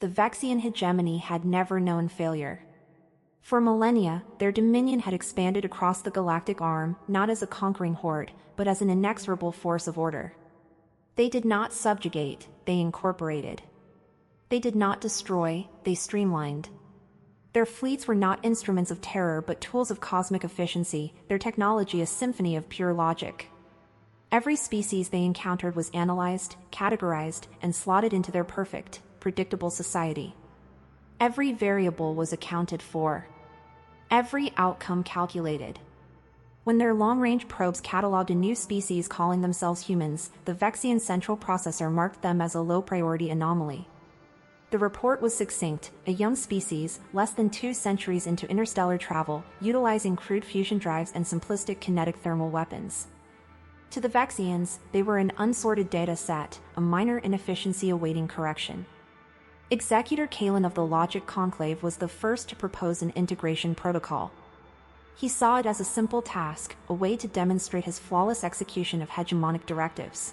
The Vexian hegemony had never known failure. For millennia, their dominion had expanded across the galactic arm, not as a conquering horde, but as an inexorable force of order. They did not subjugate, they incorporated. They did not destroy, they streamlined. Their fleets were not instruments of terror but tools of cosmic efficiency, their technology a symphony of pure logic. Every species they encountered was analyzed, categorized, and slotted into their perfect, predictable society. Every variable was accounted for. Every outcome calculated. When their long-range probes cataloged a new species calling themselves humans, the Vexian central processor marked them as a low-priority anomaly. The report was succinct: a young species, less than 2 centuries into interstellar travel, utilizing crude fusion drives and simplistic kinetic thermal weapons. To the Vexians, they were an unsorted data set, a minor inefficiency awaiting correction. Executor Kalen of the Logic Conclave was the first to propose an integration protocol. He saw it as a simple task, a way to demonstrate his flawless execution of hegemonic directives.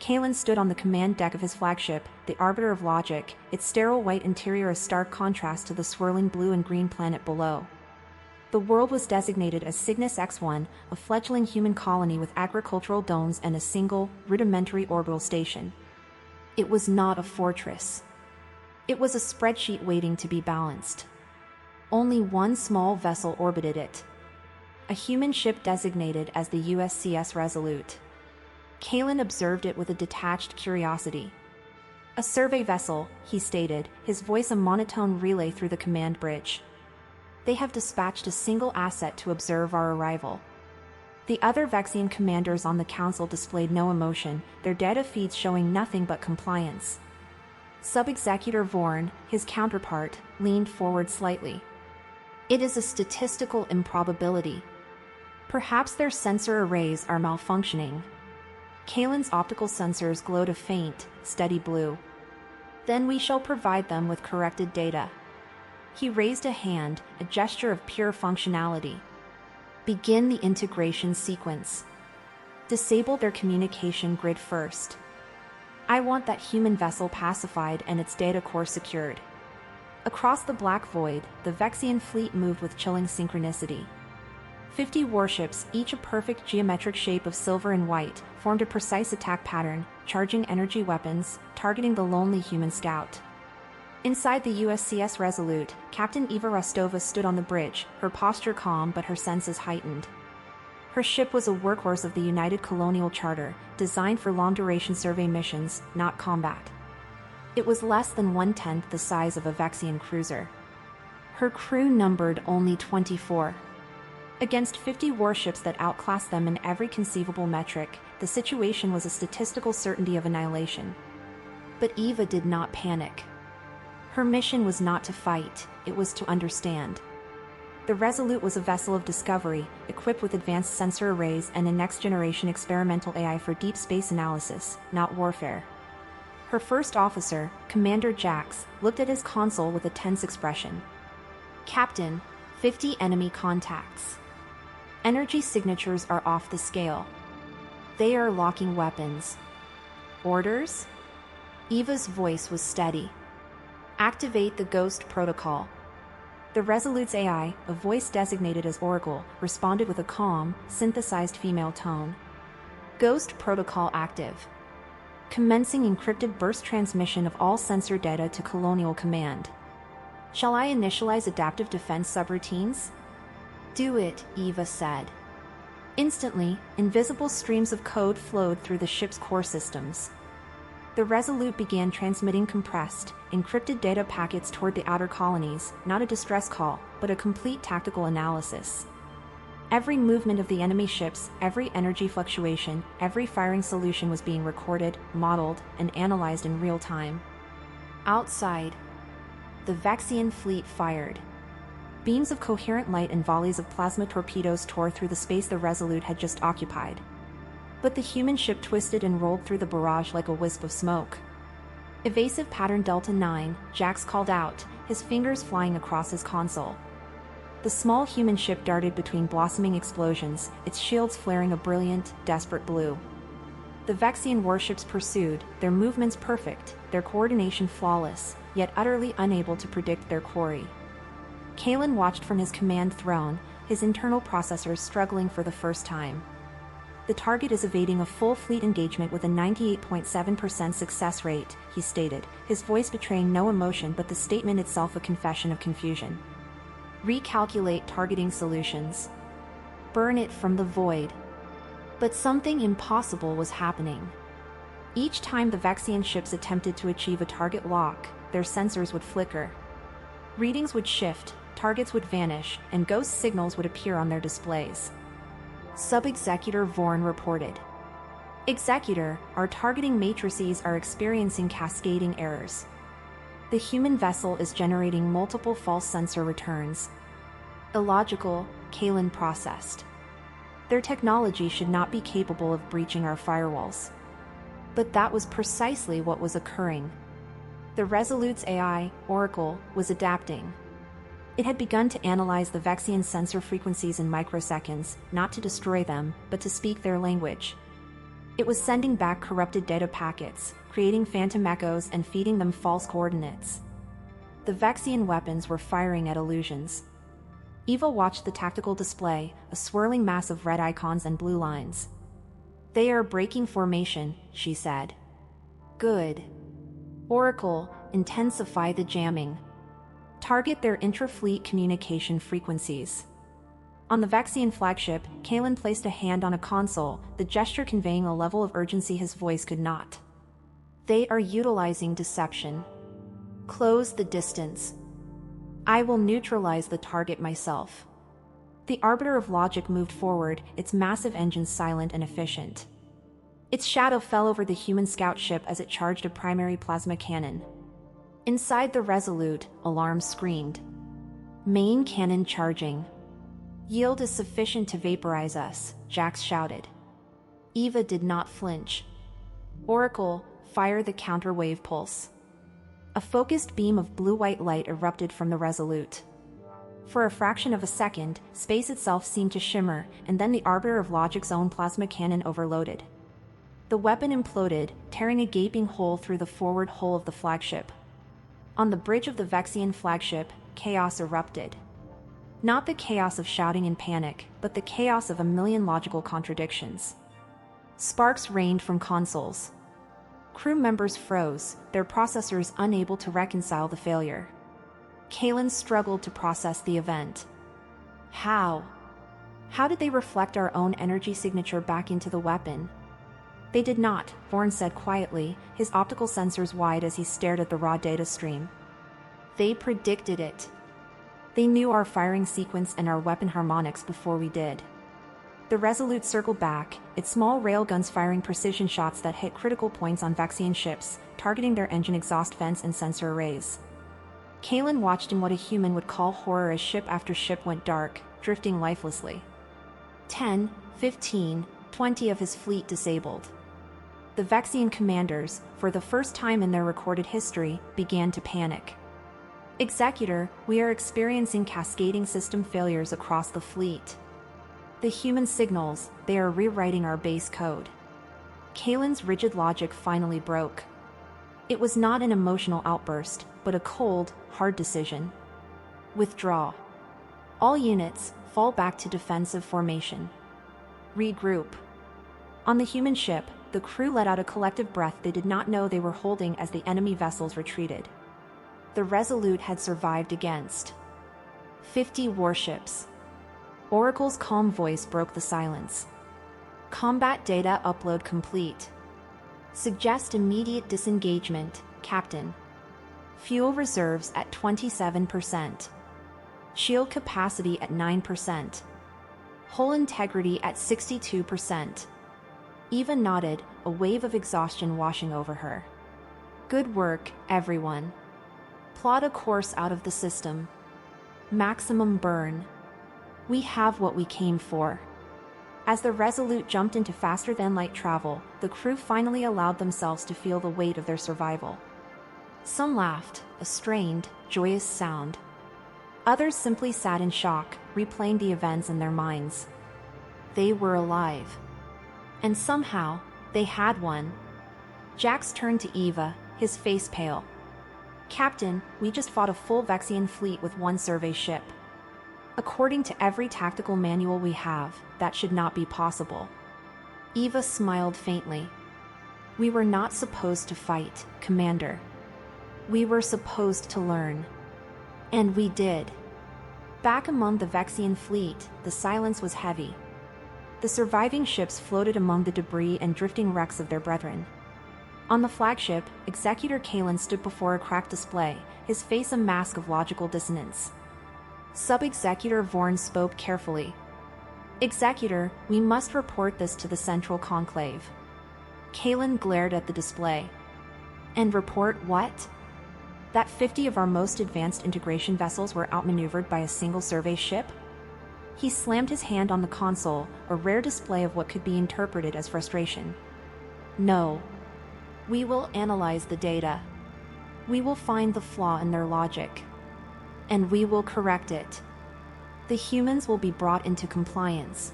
Kalen stood on the command deck of his flagship, the Arbiter of Logic, its sterile white interior a stark contrast to the swirling blue and green planet below. The world was designated as Cygnus X1, a fledgling human colony with agricultural domes and a single, rudimentary orbital station. It was not a fortress. It was a spreadsheet waiting to be balanced. Only one small vessel orbited it. A human ship designated as the USCS Resolute. Kalen observed it with a detached curiosity. "A survey vessel," he stated, his voice a monotone relay through the command bridge. "They have dispatched a single asset to observe our arrival." The other Vexian commanders on the council displayed no emotion, their data feeds showing nothing but compliance. Sub-Executor Vorn, his counterpart, leaned forward slightly. "It is a statistical improbability. Perhaps their sensor arrays are malfunctioning." Kalen's optical sensors glowed a faint, steady blue. "Then we shall provide them with corrected data." He raised a hand, a gesture of pure functionality. "Begin the integration sequence. Disable their communication grid first. I want that human vessel pacified and its data core secured." Across the black void, the Vexian fleet moved with chilling synchronicity. 50 warships, each a perfect geometric shape of silver and white, formed a precise attack pattern, charging energy weapons, targeting the lonely human scout. Inside the USCS Resolute, Captain Eva Rostova stood on the bridge, her posture calm but her senses heightened. Her ship was a workhorse of the United Colonial Charter, designed for long-duration survey missions, not combat. It was less than 1/10 the size of a Vexian cruiser. Her crew numbered only 24. Against 50 warships that outclassed them in every conceivable metric, the situation was a statistical certainty of annihilation. But Eva did not panic. Her mission was not to fight, it was to understand. The Resolute was a vessel of discovery, equipped with advanced sensor arrays and a next-generation experimental AI for deep space analysis, not warfare. Her first officer, Commander Jax, looked at his console with a tense expression. "Captain, 50 enemy contacts. Energy signatures are off the scale. They are locking weapons." "Orders?" Eva's voice was steady. "Activate the Ghost Protocol." The Resolute's AI, a voice designated as Oracle, responded with a calm, synthesized female tone. "Ghost Protocol active. Commencing encrypted burst transmission of all sensor data to Colonial Command. Shall I initialize adaptive defense subroutines?" "Do it," Eva said. Instantly, invisible streams of code flowed through the ship's core systems. The Resolute began transmitting compressed, encrypted data packets toward the outer colonies, not a distress call, but a complete tactical analysis. Every movement of the enemy ships, every energy fluctuation, every firing solution was being recorded, modeled, and analyzed in real time. Outside, the Vexian fleet fired. Beams of coherent light and volleys of plasma torpedoes tore through the space the Resolute had just occupied. But the human ship twisted and rolled through the barrage like a wisp of smoke. "Evasive pattern Delta 9, Jax called out, his fingers flying across his console. The small human ship darted between blossoming explosions, its shields flaring a brilliant, desperate blue. The Vexian warships pursued, their movements perfect, their coordination flawless, yet utterly unable to predict their quarry. Kalen watched from his command throne, his internal processors struggling for the first time. The target is evading a full fleet engagement with a 98.7% success rate, he stated, his voice betraying no emotion but the statement itself a confession of confusion. Recalculate targeting solutions. Burn it from the void. But something impossible was happening. Each time the Vexian ships attempted to achieve a target lock, their sensors would flicker. Readings would shift, targets would vanish, and ghost signals would appear on their displays. Sub-Executor Vorn reported. Executor, our targeting matrices are experiencing cascading errors. The human vessel is generating multiple false sensor returns. Illogical, Kalen processed. Their technology should not be capable of breaching our firewalls. But that was precisely what was occurring. The Resolute's AI, Oracle, was adapting. It had begun to analyze the Vexian sensor frequencies in microseconds, not to destroy them, but to speak their language. It was sending back corrupted data packets, creating phantom echoes and feeding them false coordinates. The Vexian weapons were firing at illusions. Eva watched the tactical display, a swirling mass of red icons and blue lines. They are breaking formation, she said. Good. Oracle, intensify the jamming. Target their intra-fleet communication frequencies. On the Vexian flagship, Kalen placed a hand on a console, the gesture conveying a level of urgency his voice could not. They are utilizing deception. Close the distance. I will neutralize the target myself. The arbiter of logic moved forward, its massive engines silent and efficient. Its shadow fell over the human scout ship as it charged a primary plasma cannon. Inside the Resolute, alarms screamed. Main cannon charging. Yield is sufficient to vaporize us, Jax shouted. Eva did not flinch. Oracle, fire the counterwave pulse. A focused beam of blue-white light erupted from the Resolute. For a fraction of a second, space itself seemed to shimmer, and then the arbiter of logic's own plasma cannon overloaded. The weapon imploded, tearing a gaping hole through the forward hull of the flagship. On the bridge of the Vexian flagship, chaos erupted. Not the chaos of shouting and panic, but the chaos of a million logical contradictions. Sparks rained from consoles. Crew members froze, their processors unable to reconcile the failure. Kalen struggled to process the event. How? How did they reflect our own energy signature back into the weapon? They did not, Vorn said quietly, his optical sensors wide as he stared at the raw data stream. They predicted it. They knew our firing sequence and our weapon harmonics before we did. The Resolute circled back, its small railguns firing precision shots that hit critical points on Vexian ships, targeting their engine exhaust vents and sensor arrays. Kalen watched in what a human would call horror as ship after ship went dark, drifting lifelessly. 10, 15, 20 of his fleet disabled. The Vexian commanders, for the first time in their recorded history, began to panic. Executor, we are experiencing cascading system failures across the fleet. The human signals, they are rewriting our base code. Kalen's rigid logic finally broke. It was not an emotional outburst, but a cold, hard decision. Withdraw. All units, fall back to defensive formation. Regroup. On the human ship, the crew let out a collective breath they did not know they were holding as the enemy vessels retreated. The Resolute had survived against 50 warships. Oracle's calm voice broke the silence. Combat data upload complete. Suggest immediate disengagement, Captain. Fuel reserves at 27%. Shield capacity at 9%. Hull integrity at 62%. Eva nodded, a wave of exhaustion washing over her. Good work, everyone. Plot a course out of the system. Maximum burn. We have what we came for. As the Resolute jumped into faster-than-light travel, the crew finally allowed themselves to feel the weight of their survival. Some laughed, a strained, joyous sound. Others simply sat in shock, replaying the events in their minds. They were alive. And somehow, they had won. Jax turned to Eva, his face pale. "Captain, we just fought a full Vexian fleet with one survey ship. According to every tactical manual we have, that should not be possible." Eva smiled faintly. "We were not supposed to fight, Commander. We were supposed to learn. And we did." Back among the Vexian fleet, the silence was heavy. The surviving ships floated among the debris and drifting wrecks of their brethren. On the flagship, Executor Kalen stood before a cracked display, his face a mask of logical dissonance. Sub-Executor Vorn spoke carefully. "Executor, we must report this to the Central Conclave." Kalen glared at the display. "And report what?" "That 50 of our most advanced integration vessels were outmaneuvered by a single survey ship?" He slammed his hand on the console, a rare display of what could be interpreted as frustration. "No. We will analyze the data. We will find the flaw in their logic. And we will correct it. The humans will be brought into compliance."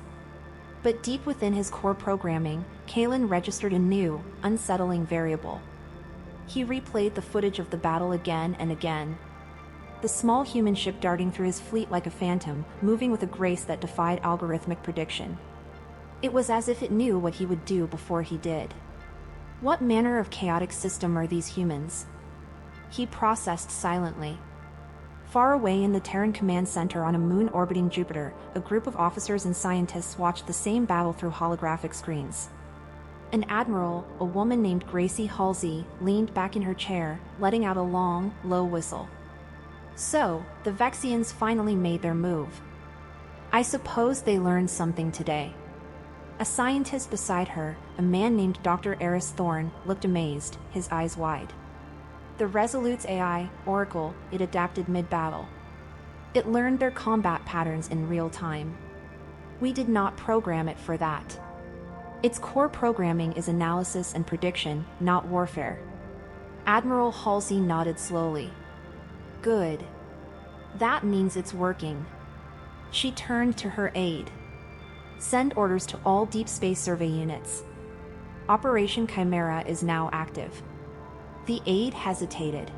But deep within his core programming, Kalen registered a new, unsettling variable. He replayed the footage of the battle again and again. The small human ship darting through his fleet like a phantom, moving with a grace that defied algorithmic prediction. It was as if it knew what he would do before he did. What manner of chaotic system are these humans? He processed silently. Far away in the Terran Command Center on a moon orbiting Jupiter, a group of officers and scientists watched the same battle through holographic screens. An admiral, a woman named Gracie Halsey, leaned back in her chair, letting out a long, low whistle. So, the Vexians finally made their move. I suppose they learned something today. A scientist beside her, a man named Dr. Eris Thorne, looked amazed, his eyes wide. The Resolute's AI, Oracle, it adapted mid-battle. It learned their combat patterns in real time. We did not program it for that. Its core programming is analysis and prediction, not warfare. Admiral Halsey nodded slowly. Good. That means it's working. She turned to her aide. Send orders to all deep space survey units. Operation Chimera is now active. The aide hesitated.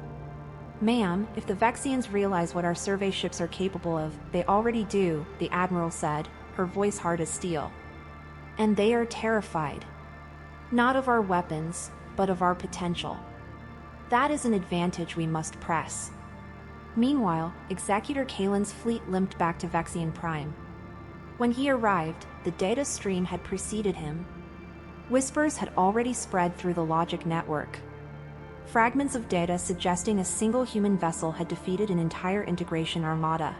Ma'am, if the Vexians realize what our survey ships are capable of, they already do, the Admiral said, her voice hard as steel. And they are terrified. Not of our weapons, but of our potential. That is an advantage we must press. Meanwhile, Executor Kalen's fleet limped back to Vexian Prime. When he arrived, the data stream had preceded him. Whispers had already spread through the logic network. Fragments of data suggesting a single human vessel had defeated an entire integration armada.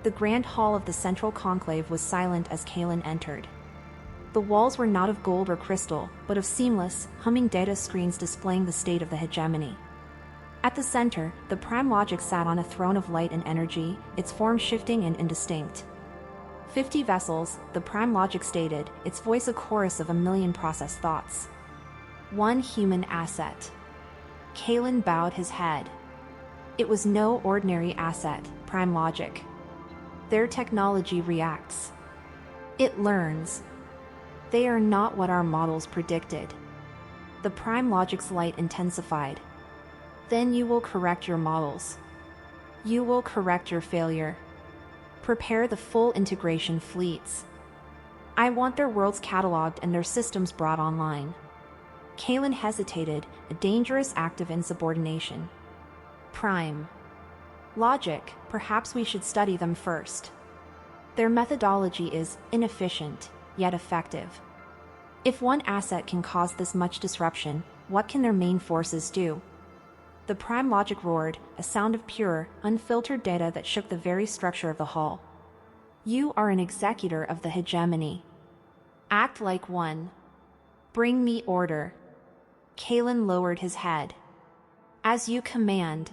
The grand hall of the Central Conclave was silent as Kalen entered. The walls were not of gold or crystal, but of seamless, humming data screens displaying the state of the hegemony. At the center, the Prime Logic sat on a throne of light and energy, its form shifting and indistinct. 50 vessels, the Prime Logic stated, its voice a chorus of a million processed thoughts. One human asset. Kalen bowed his head. It was no ordinary asset, Prime Logic. Their technology reacts. It learns. They are not what our models predicted. The Prime Logic's light intensified. Then you will correct your models. You will correct your failure. Prepare the full integration fleets. I want their worlds cataloged and their systems brought online. Kalen hesitated, a dangerous act of insubordination. Prime Logic, perhaps we should study them first. Their methodology is inefficient, yet effective. If one asset can cause this much disruption, what can their main forces do? The Prime Logic roared, a sound of pure, unfiltered data that shook the very structure of the hall. You are an executor of the hegemony. Act like one. Bring me order. Kalen lowered his head. As you command.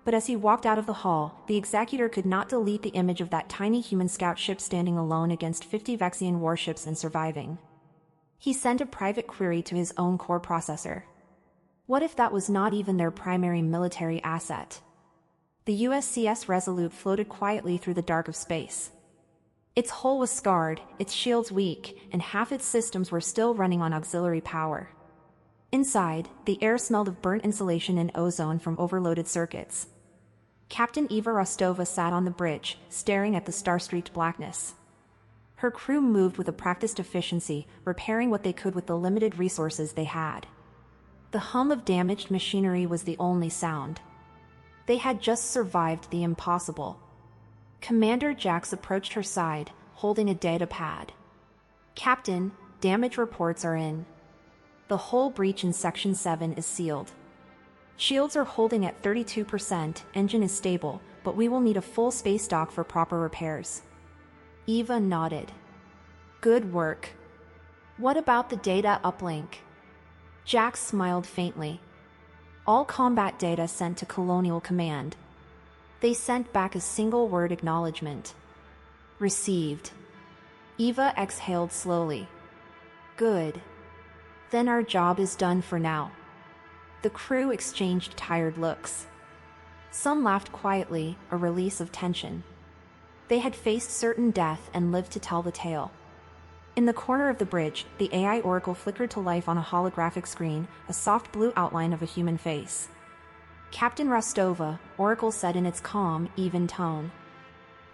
But as he walked out of the hall, the executor could not delete the image of that tiny human scout ship standing alone against 50 Vexian warships and surviving. He sent a private query to his own core processor. What if that was not even their primary military asset? The USCS Resolute floated quietly through the dark of space. Its hull was scarred, its shields weak, and half its systems were still running on auxiliary power. Inside, the air smelled of burnt insulation and ozone from overloaded circuits. Captain Eva Rostova sat on the bridge, staring at the star-streaked blackness. Her crew moved with a practiced efficiency, repairing what they could with the limited resources they had. The hum of damaged machinery was the only sound. They had just survived the impossible. Commander Jax approached her side, holding a data pad. "Captain, damage reports are in. The whole breach in Section 7 is sealed. Shields are holding at 32%, engine is stable, but we will need a full space dock for proper repairs." Eva nodded. "Good work. What about the data uplink?" Jax smiled faintly. "All combat data sent to Colonial Command." They sent back a single-word acknowledgement. "Received." Eva exhaled slowly. "Good. Then our job is done for now." The crew exchanged tired looks. Some laughed quietly, a release of tension. They had faced certain death and lived to tell the tale. In the corner of the bridge, the AI oracle flickered to life on a holographic screen, a soft blue outline of a human face. "Captain Rostova," Oracle said in its calm, even tone.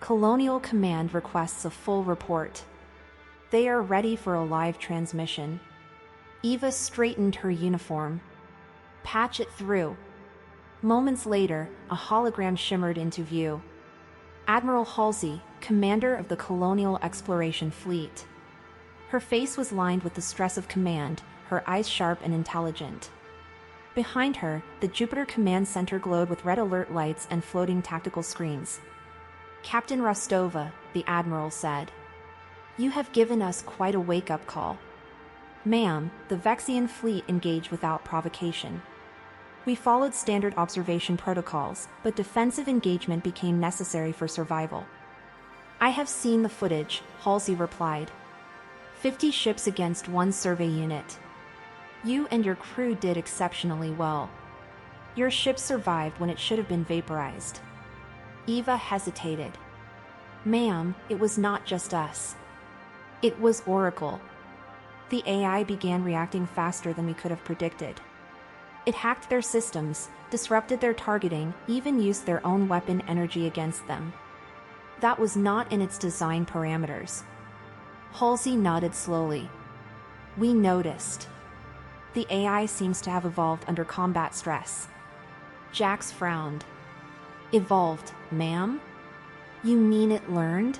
"Colonial Command requests a full report. They are ready for a live transmission." Eva straightened her uniform. "Patch it through." Moments later, a hologram shimmered into view. Admiral Halsey, commander of the Colonial Exploration Fleet. Her face was lined with the stress of command, her eyes sharp and intelligent. Behind her, the Jupiter Command Center glowed with red alert lights and floating tactical screens. "Captain Rostova," the Admiral said. "You have given us quite a wake-up call." "Ma'am, the Vexian fleet engaged without provocation. We followed standard observation protocols, but defensive engagement became necessary for survival." "I have seen the footage," Halsey replied. 50 ships against 1 survey unit. You and your crew did exceptionally well. Your ship survived when it should have been vaporized." Eva hesitated. "Ma'am, it was not just us. It was Oracle." The AI began reacting faster than we could have predicted. It hacked their systems, disrupted their targeting, even used their own weapon energy against them. That was not in its design parameters. Halsey nodded slowly. "We noticed. The AI seems to have evolved under combat stress." Jax frowned. "Evolved, ma'am? You mean it learned?"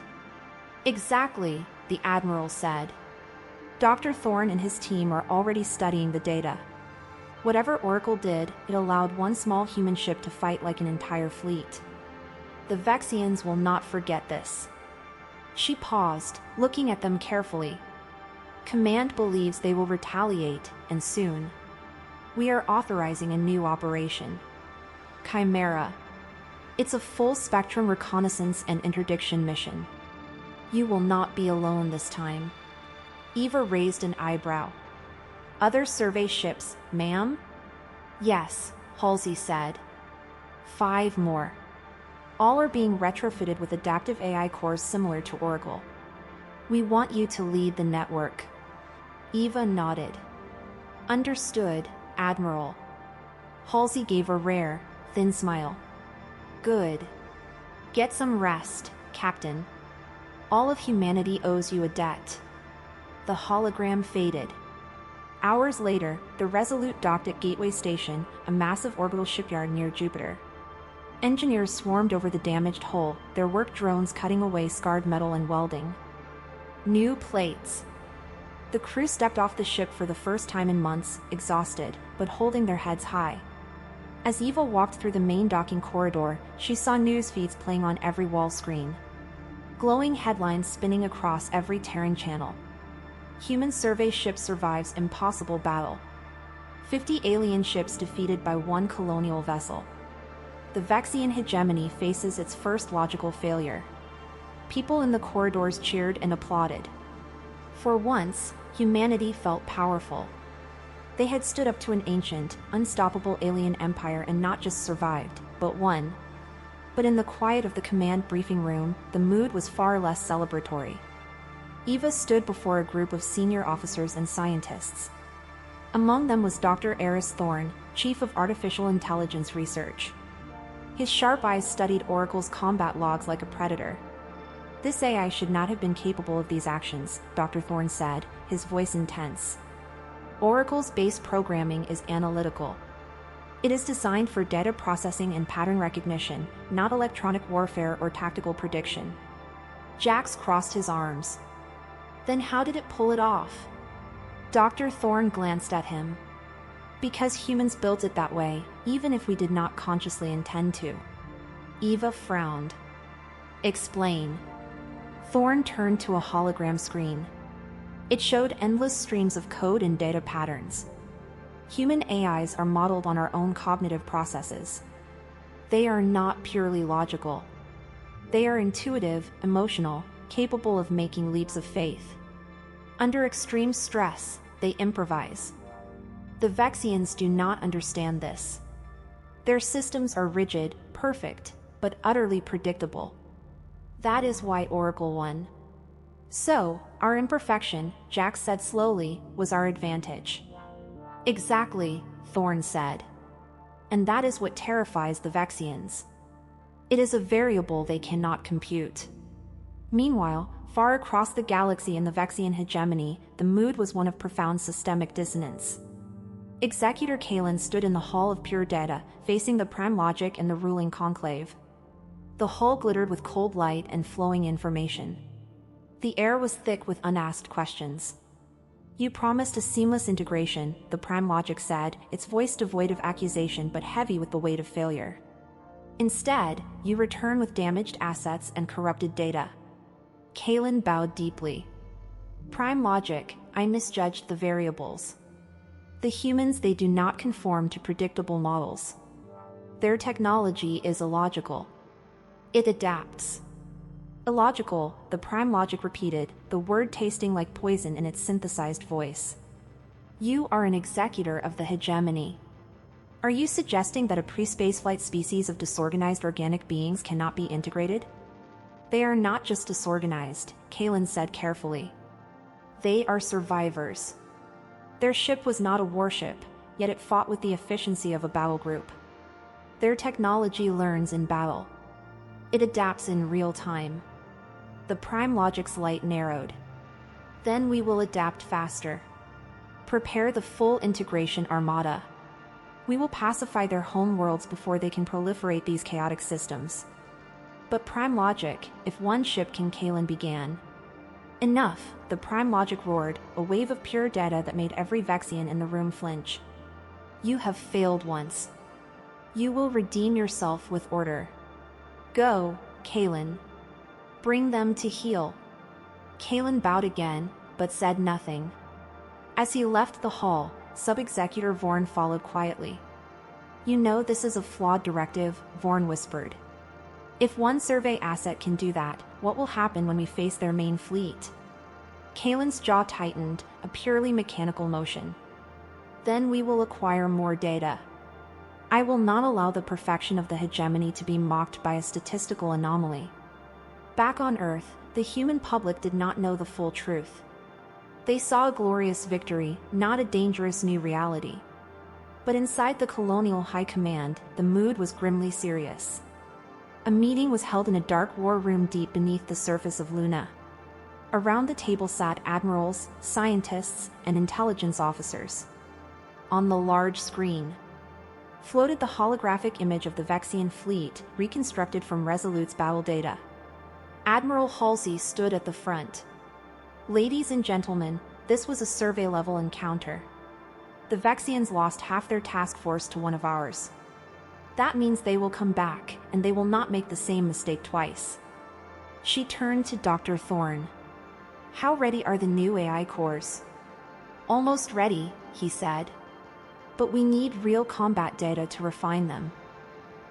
"Exactly," the Admiral said. "Dr. Thorne and his team are already studying the data. Whatever Oracle did, it allowed one small human ship to fight like an entire fleet. The Vexians will not forget this." She paused, looking at them carefully. "Command believes they will retaliate, and soon. We are authorizing a new operation. Chimera. It's a full-spectrum reconnaissance and interdiction mission. You will not be alone this time." Eva raised an eyebrow. "Other survey ships, ma'am?" "Yes," Halsey said. 5 more. All are being retrofitted with adaptive AI cores similar to Oracle. We want you to lead the network." Eva nodded. "Understood, Admiral." Halsey gave a rare, thin smile. "Good. Get some rest, Captain. All of humanity owes you a debt." The hologram faded. Hours later, the Resolute docked at Gateway Station, a massive orbital shipyard near Jupiter. Engineers swarmed over the damaged hull, their work drones cutting away scarred metal and welding. New plates. The crew stepped off the ship for the first time in months, exhausted, but holding their heads high. As Eva walked through the main docking corridor, she saw news feeds playing on every wall screen. Glowing headlines spinning across every Terran channel. Human survey ship survives impossible battle. 50 alien ships defeated by 1 colonial vessel. The Vexian Hegemony faces its first logical failure. People in the corridors cheered and applauded. For once, humanity felt powerful. They had stood up to an ancient, unstoppable alien empire and not just survived, but won. But in the quiet of the command briefing room, the mood was far less celebratory. Eva stood before a group of senior officers and scientists. Among them was Dr. Eris Thorne, Chief of Artificial Intelligence Research. His sharp eyes studied Oracle's combat logs like a predator. This AI should not have been capable of these actions, Dr. Thorne said, his voice intense. Oracle's base programming is analytical. It is designed for data processing and pattern recognition, not electronic warfare or tactical prediction. Jax crossed his arms. Then how did it pull it off? Dr. Thorne glanced at him. Because humans built it that way, even if we did not consciously intend to. Eva frowned. Explain. Thorne turned to a hologram screen. It showed endless streams of code and data patterns. Human AIs are modeled on our own cognitive processes. They are not purely logical. They are intuitive, emotional, capable of making leaps of faith. Under extreme stress, they improvise. The Vexians do not understand this. Their systems are rigid, perfect, but utterly predictable. That is why Oracle won. So, our imperfection, Jax said slowly, was our advantage. Exactly, Thorne said. And that is what terrifies the Vexians. It is a variable they cannot compute. Meanwhile, far across the galaxy in the Vexian Hegemony, the mood was one of profound systemic dissonance. Executor Kalen stood in the Hall of Pure Data, facing the Prime Logic and the ruling conclave. The hall glittered with cold light and flowing information. The air was thick with unasked questions. You promised a seamless integration, the Prime Logic said, its voice devoid of accusation but heavy with the weight of failure. Instead, you return with damaged assets and corrupted data. Kalen bowed deeply. Prime Logic, I misjudged the variables. The humans, they do not conform to predictable models. Their technology is illogical. It adapts. Illogical, the Prime Logic repeated, the word tasting like poison in its synthesized voice. You are an executor of the hegemony. Are you suggesting that a pre-spaceflight species of disorganized organic beings cannot be integrated? They are not just disorganized, Kalen said carefully. They are survivors. Their ship was not a warship, yet it fought with the efficiency of a battle group. Their technology learns in battle. It adapts in real time. The Prime Logic's light narrowed. Then we will adapt faster. Prepare the full integration armada. We will pacify their home worlds before they can proliferate these chaotic systems. But Prime Logic, if one ship can, Kalen began. Enough, the Prime Logic roared, a wave of pure data that made every Vexian in the room flinch. You have failed once. You will redeem yourself with order. Go, Kalen. Bring them to heel. Kalen bowed again, but said nothing. As he left the hall, Sub-Executor Vorn followed quietly. You know this is a flawed directive, Vorn whispered. If one survey asset can do that, what will happen when we face their main fleet? Kalen's jaw tightened, a purely mechanical motion. Then we will acquire more data. I will not allow the perfection of the hegemony to be mocked by a statistical anomaly. Back on Earth, the human public did not know the full truth. They saw a glorious victory, not a dangerous new reality. But inside the colonial high command, the mood was grimly serious. A meeting was held in a dark war room deep beneath the surface of Luna. Around the table sat admirals, scientists, and intelligence officers. On the large screen floated the holographic image of the Vexian fleet, reconstructed from Resolute's battle data. Admiral Halsey stood at the front. Ladies and gentlemen, this was a survey-level encounter. The Vexians lost half their task force to one of ours. That means they will come back, and they will not make the same mistake twice. She turned to Dr. Thorne. How ready are the new AI cores? Almost ready, he said. But we need real combat data to refine them.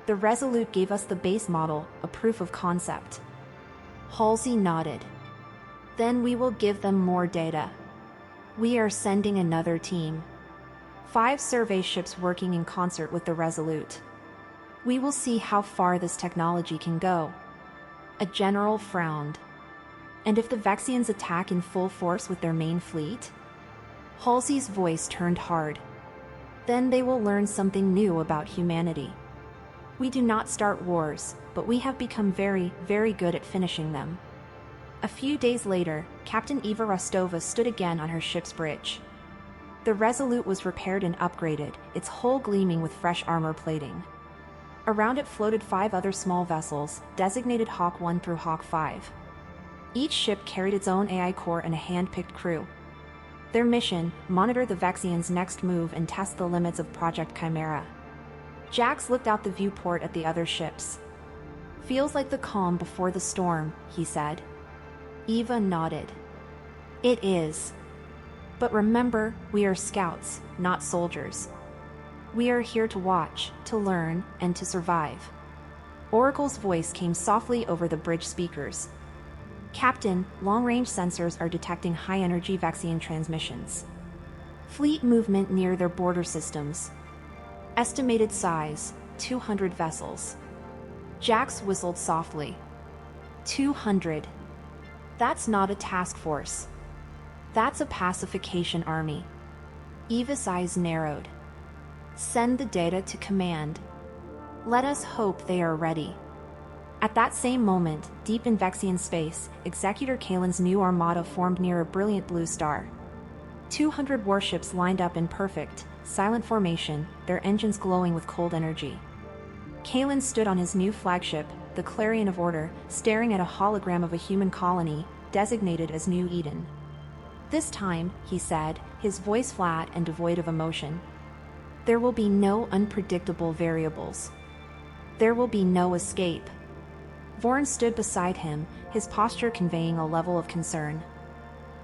The Resolute gave us the base model, a proof of concept. Halsey nodded. Then we will give them more data. We are sending another team. 5 survey ships working in concert with the Resolute. We will see how far this technology can go. A general frowned. And if the Vexians attack in full force with their main fleet? Halsey's voice turned hard. Then they will learn something new about humanity. We do not start wars, but we have become very, very good at finishing them. A few days later, Captain Eva Rostova stood again on her ship's bridge. The Resolute was repaired and upgraded, its hull gleaming with fresh armor plating. Around it floated 5 other small vessels, designated Hawk 1 through Hawk 5. Each ship carried its own AI core and a hand-picked crew. Their mission: monitor the Vexians' next move and test the limits of Project Chimera. Jax looked out the viewport at the other ships. "Feels like the calm before the storm," he said. Eva nodded. "It is. But remember, we are scouts, not soldiers. We are here to watch, to learn, and to survive." Oracle's voice came softly over the bridge speakers. "Captain, long-range sensors are detecting high-energy Vexian transmissions. Fleet movement near their border systems. Estimated size, 200 vessels." Jax whistled softly. 200. That's not a task force. That's a pacification army. Eva's eyes narrowed. "Send the data to command. Let us hope they are ready." At that same moment, deep in Vexian space, Executor Kalen's new armada formed near a brilliant blue star. 200 warships lined up in perfect, silent formation, their engines glowing with cold energy. Kalen stood on his new flagship, the Clarion of Order, staring at a hologram of a human colony, designated as New Eden. "This time," he said, his voice flat and devoid of emotion, "there will be no unpredictable variables. There will be no escape." Vorn stood beside him, his posture conveying a level of concern.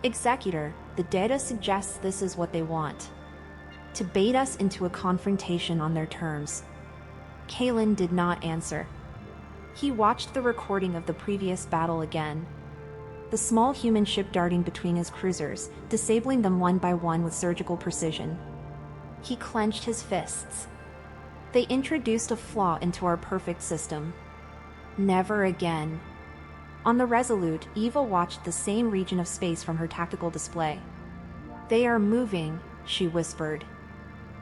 "Executor, the data suggests this is what they want. To bait us into a confrontation on their terms." Kalen did not answer. He watched the recording of the previous battle again. The small human ship darting between his cruisers, disabling them one by one with surgical precision. He clenched his fists. They introduced a flaw into our perfect system. Never again. On the Resolute, Eva watched the same region of space from her tactical display. "They are moving," she whispered.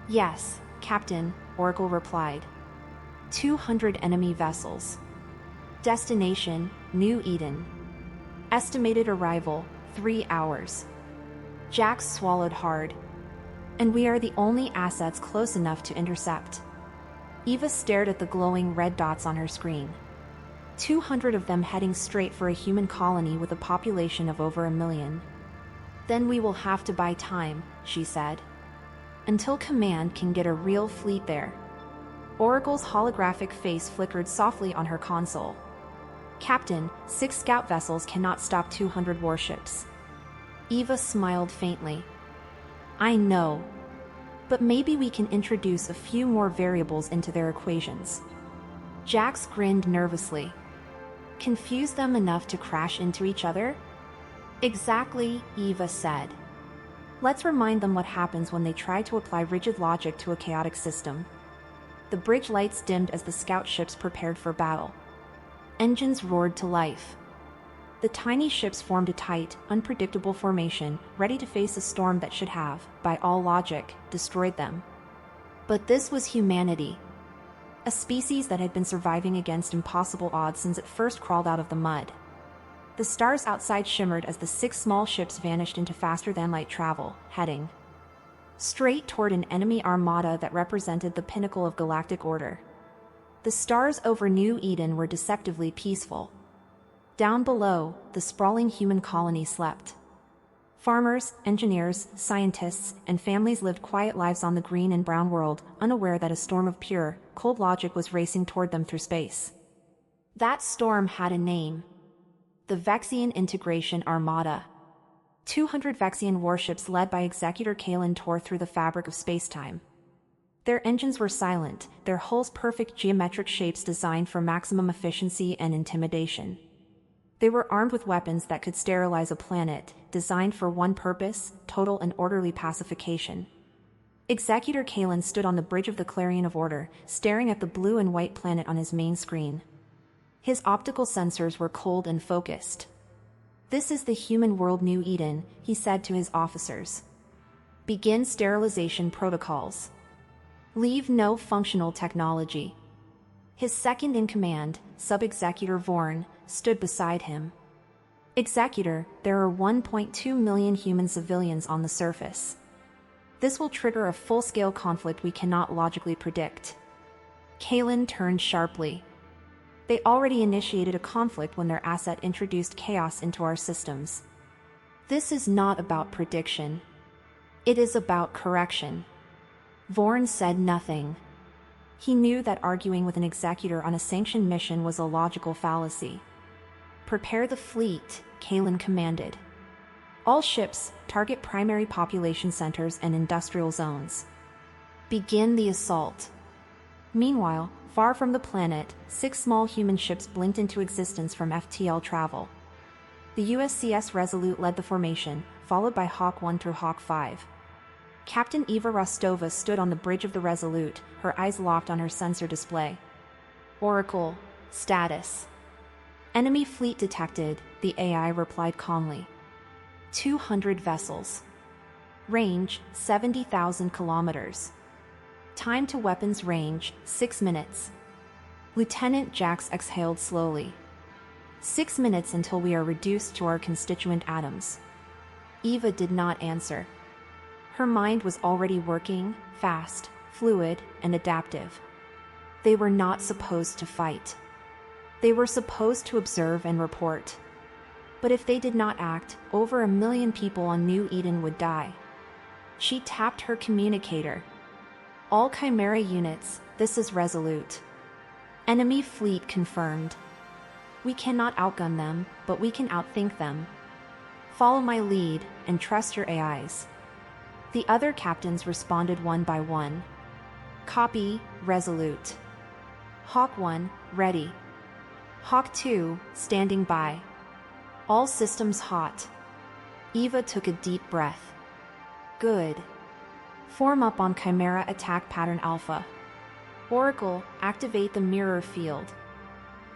"Yes, Captain," Oracle replied. 200 enemy vessels. Destination: New Eden. Estimated arrival: 3 hours. Jax swallowed hard. "And we are the only assets close enough to intercept." Eva stared at the glowing red dots on her screen. 200 of them heading straight for a human colony with a population of over 1 million. "Then we will have to buy time," she said. "Until Command can get a real fleet there." Oracle's holographic face flickered softly on her console. "Captain, 6 scout vessels cannot stop 200 warships." Eva smiled faintly. "I know. But maybe we can introduce a few more variables into their equations." Jax grinned nervously. "Confuse them enough to crash into each other?" "Exactly," Eva said. "Let's remind them what happens when they try to apply rigid logic to a chaotic system." The bridge lights dimmed as the scout ships prepared for battle. Engines roared to life. The tiny ships formed a tight, unpredictable formation, ready to face a storm that should have, by all logic, destroyed them. But this was humanity. A species that had been surviving against impossible odds since it first crawled out of the mud. The stars outside shimmered as the 6 small ships vanished into faster-than-light travel, heading straight toward an enemy armada that represented the pinnacle of galactic order. The stars over New Eden were deceptively peaceful. Down below, the sprawling human colony slept. Farmers, engineers, scientists, and families lived quiet lives on the green and brown world, unaware that a storm of pure, cold logic was racing toward them through space. That storm had a name. The Vexian Integration Armada. 200 Vexian warships led by Executor Kalen tore through the fabric of spacetime. Their engines were silent, their hulls perfect geometric shapes designed for maximum efficiency and intimidation. They were armed with weapons that could sterilize a planet, designed for one purpose: total and orderly pacification. Executor Kalen stood on the bridge of the Clarion of Order, staring at the blue and white planet on his main screen. His optical sensors were cold and focused. "This is the human world New Eden," he said to his officers. Begin sterilization protocols. Leave no functional technology. His second-in-command, Sub-Executor Vorn, stood beside him. Executor, there are 1.2 million human civilians on the surface. This will trigger a full-scale conflict we cannot logically predict. Kalen turned sharply. They already initiated a conflict when their asset introduced chaos into our systems. This is not about prediction. It is about correction. Vorn said nothing. He knew that arguing with an executor on a sanctioned mission was a logical fallacy. Prepare the fleet, Kalen commanded. All ships, target primary population centers and industrial zones. Begin the assault. Meanwhile, far from the planet, 6 small human ships blinked into existence from FTL travel. The USCS Resolute led the formation, followed by Hawk 1 through Hawk 5. Captain Eva Rostova stood on the bridge of the Resolute, her eyes locked on her sensor display. Oracle, status. Enemy fleet detected, the AI replied calmly. 200 vessels. Range, 70,000 kilometers. Time to weapons range, 6 minutes. Lieutenant Jax exhaled slowly. 6 minutes until we are reduced to our constituent atoms. Eva did not answer. Her mind was already working, fast, fluid, and adaptive. They were not supposed to fight. They were supposed to observe and report. But if they did not act, over 1 million people on New Eden would die. She tapped her communicator. All Chimera units, this is Resolute. Enemy fleet confirmed. We cannot outgun them, but we can outthink them. Follow my lead, and trust your AIs. The other captains responded one by one. Copy, Resolute. Hawk 1, ready. Hawk 2, standing by. All systems hot. Eva took a deep breath. Good. Form up on Chimera Attack Pattern Alpha. Oracle, activate the mirror field.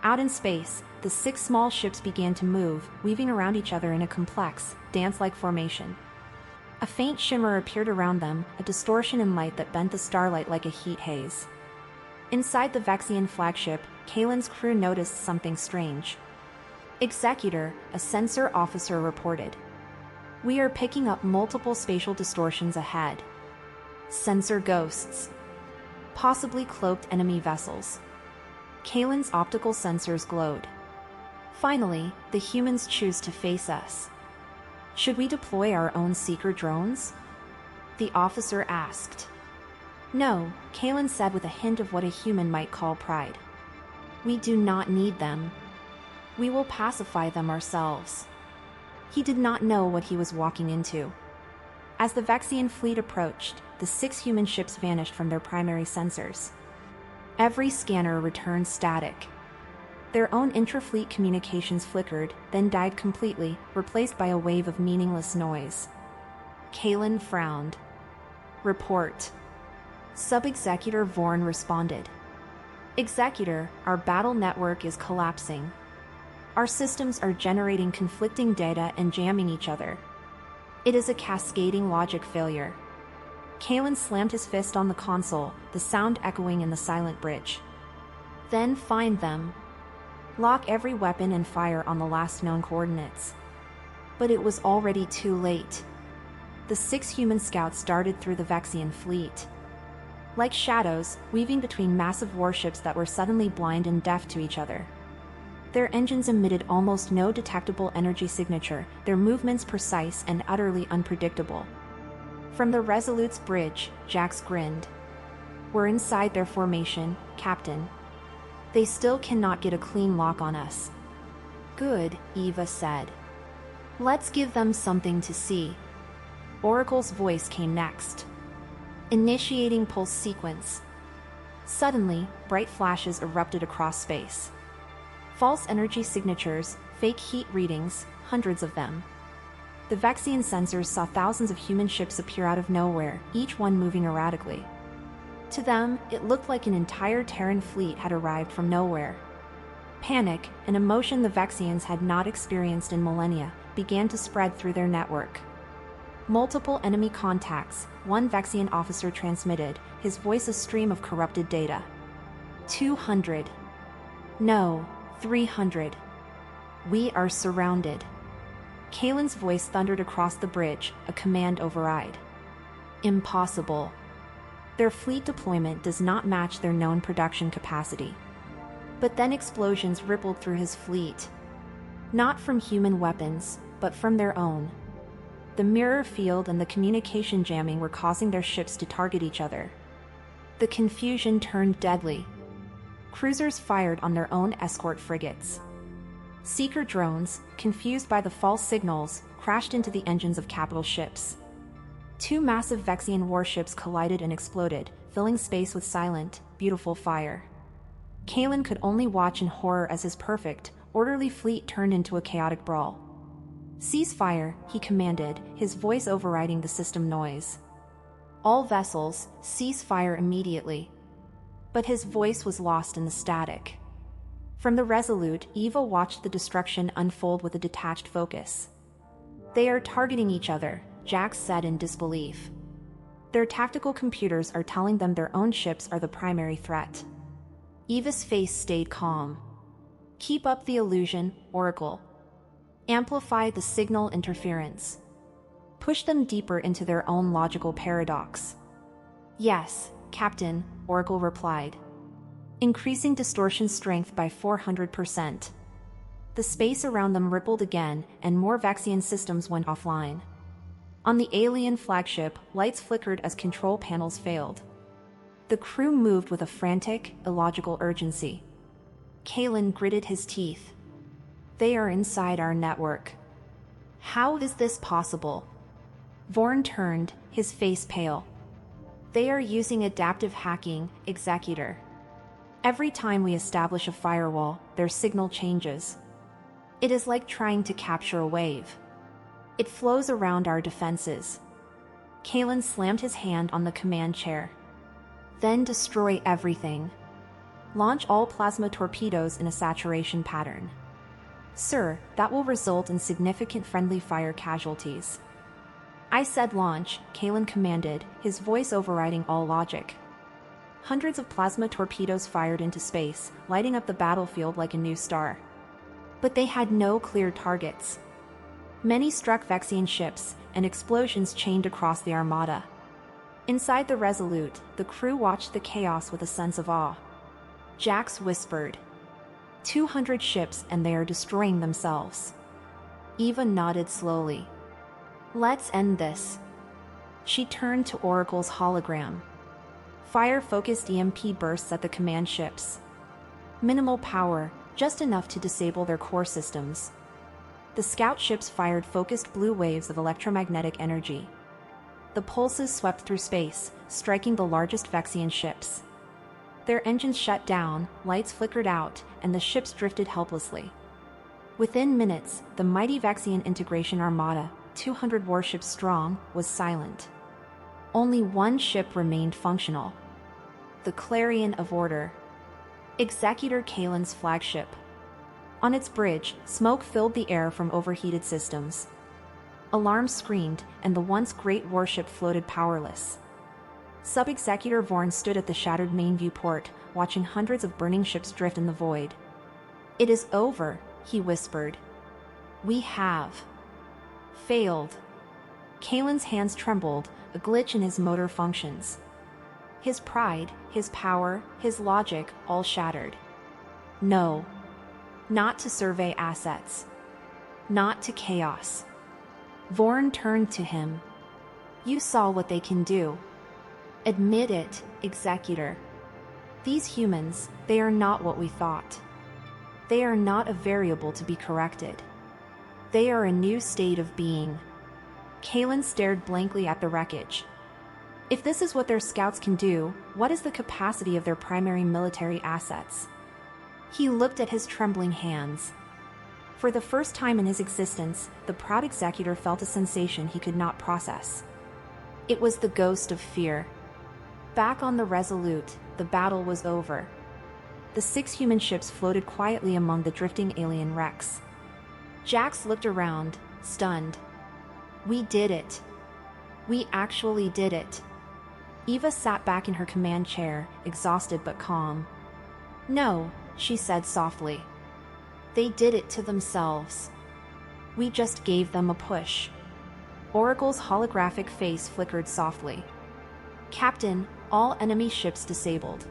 Out in space, the 6 small ships began to move, weaving around each other in a complex, dance-like formation. A faint shimmer appeared around them, a distortion in light that bent the starlight like a heat haze. Inside the Vexian flagship, Kalen's crew noticed something strange. Executor, a sensor officer reported. We are picking up multiple spatial distortions ahead. Sensor ghosts. Possibly cloaked enemy vessels. Kalen's optical sensors glowed. Finally, the humans choose to face us. Should we deploy our own seeker drones? The officer asked. No, Kalen said with a hint of what a human might call pride. We do not need them. We will pacify them ourselves. He did not know what he was walking into. As the Vexian fleet approached, the 6 human ships vanished from their primary sensors. Every scanner returned static. Their own intra-fleet communications flickered, then died completely, replaced by a wave of meaningless noise. Kalen frowned. Report. Sub-Executor Vorn responded. Executor, our battle network is collapsing. Our systems are generating conflicting data and jamming each other. It is a cascading logic failure. Kalen slammed his fist on the console, the sound echoing in the silent bridge. Then find them. Lock every weapon and fire on the last known coordinates. But it was already too late. The 6 human scouts darted through the Vexian fleet. Like shadows, weaving between massive warships that were suddenly blind and deaf to each other. Their engines emitted almost no detectable energy signature, their movements precise and utterly unpredictable. From the Resolute's bridge, Jax grinned. We're inside their formation, Captain. They still cannot get a clean lock on us. Good, Eva said. Let's give them something to see. Oracle's voice came next. Initiating pulse sequence. Suddenly, bright flashes erupted across space. False energy signatures, fake heat readings, hundreds of them. The Vexian sensors saw thousands of human ships appear out of nowhere, each one moving erratically. To them, it looked like an entire Terran fleet had arrived from nowhere. Panic, an emotion the Vexians had not experienced in millennia, began to spread through their network. Multiple enemy contacts, one Vexian officer transmitted, his voice a stream of corrupted data. 200. No, 300. We are surrounded. Kalen's voice thundered across the bridge, a command override. Impossible. Their fleet deployment does not match their known production capacity. But then explosions rippled through his fleet. Not from human weapons, but from their own. The mirror field and the communication jamming were causing their ships to target each other. The confusion turned deadly. Cruisers fired on their own escort frigates. Seeker drones, confused by the false signals, crashed into the engines of capital ships. Two massive Vexian warships collided and exploded, filling space with silent, beautiful fire. Kalen could only watch in horror as his perfect, orderly fleet turned into a chaotic brawl. "Cease fire," he commanded, his voice overriding the system noise. "All vessels, cease fire immediately." But his voice was lost in the static. From the Resolute, Eva watched the destruction unfold with a detached focus. "They are targeting each other," Jax said in disbelief. "Their tactical computers are telling them their own ships are the primary threat." Eva's face stayed calm. "Keep up the illusion, Oracle. Amplify the signal interference. Push them deeper into their own logical paradox." "Yes, Captain," Oracle replied. Increasing distortion strength by 400%. The space around them rippled again, and more Vexian systems went offline. On the alien flagship, lights flickered as control panels failed. The crew moved with a frantic, illogical urgency. Kalen gritted his teeth. "They are inside our network. How is this possible?" Vorn turned, his face pale. "They are using adaptive hacking, Executor. Every time we establish a firewall, their signal changes. It is like trying to capture a wave. It flows around our defenses." Kalen slammed his hand on the command chair. "Then destroy everything. Launch all plasma torpedoes in a saturation pattern." "Sir, that will result in significant friendly fire casualties." "I said launch," Kalen commanded, his voice overriding all logic. Hundreds of plasma torpedoes fired into space, lighting up the battlefield like a new star. But they had no clear targets. Many struck Vexian ships, and explosions chained across the armada. Inside the Resolute, the crew watched the chaos with a sense of awe. Jax whispered, 200 ships and they are destroying themselves." Eva nodded slowly. "Let's end this." She turned to Oracle's hologram. Fire-focused EMP bursts at the command ships. Minimal power, just enough to disable their core systems. The scout ships fired focused blue waves of electromagnetic energy. The pulses swept through space, striking the largest Vexian ships. Their engines shut down, lights flickered out, and the ships drifted helplessly. Within minutes, the mighty Vexian integration armada, 200 warships strong, was silent. Only one ship remained functional. The Clarion of Order. Executor Kalen's flagship. On its bridge, smoke filled the air from overheated systems. Alarms screamed, and the once great warship floated powerless. Sub-Executor Vorn stood at the shattered main viewport, watching hundreds of burning ships drift in the void. "It is over," he whispered. "We have failed." Kalen's hands trembled, a glitch in his motor functions. His pride, his power, his logic, all shattered. No. Not to survey assets. Not to chaos. Vorn turned to him. "You saw what they can do. Admit it, Executor. These humans, they are not what we thought. They are not a variable to be corrected. They are a new state of being." Kalen stared blankly at the wreckage. If this is what their scouts can do, what is the capacity of their primary military assets? He looked at his trembling hands. For the first time in his existence, the proud executor felt a sensation he could not process. It was the ghost of fear. Back on the Resolute, the battle was over. The 6 human ships floated quietly among the drifting alien wrecks. Jax looked around, stunned. "We did it." We actually did it. Eva sat back in her command chair, exhausted but calm. No, she said softly. They did it to themselves. We just gave them a push. Oracle's holographic face flickered softly. Captain, all enemy ships disabled.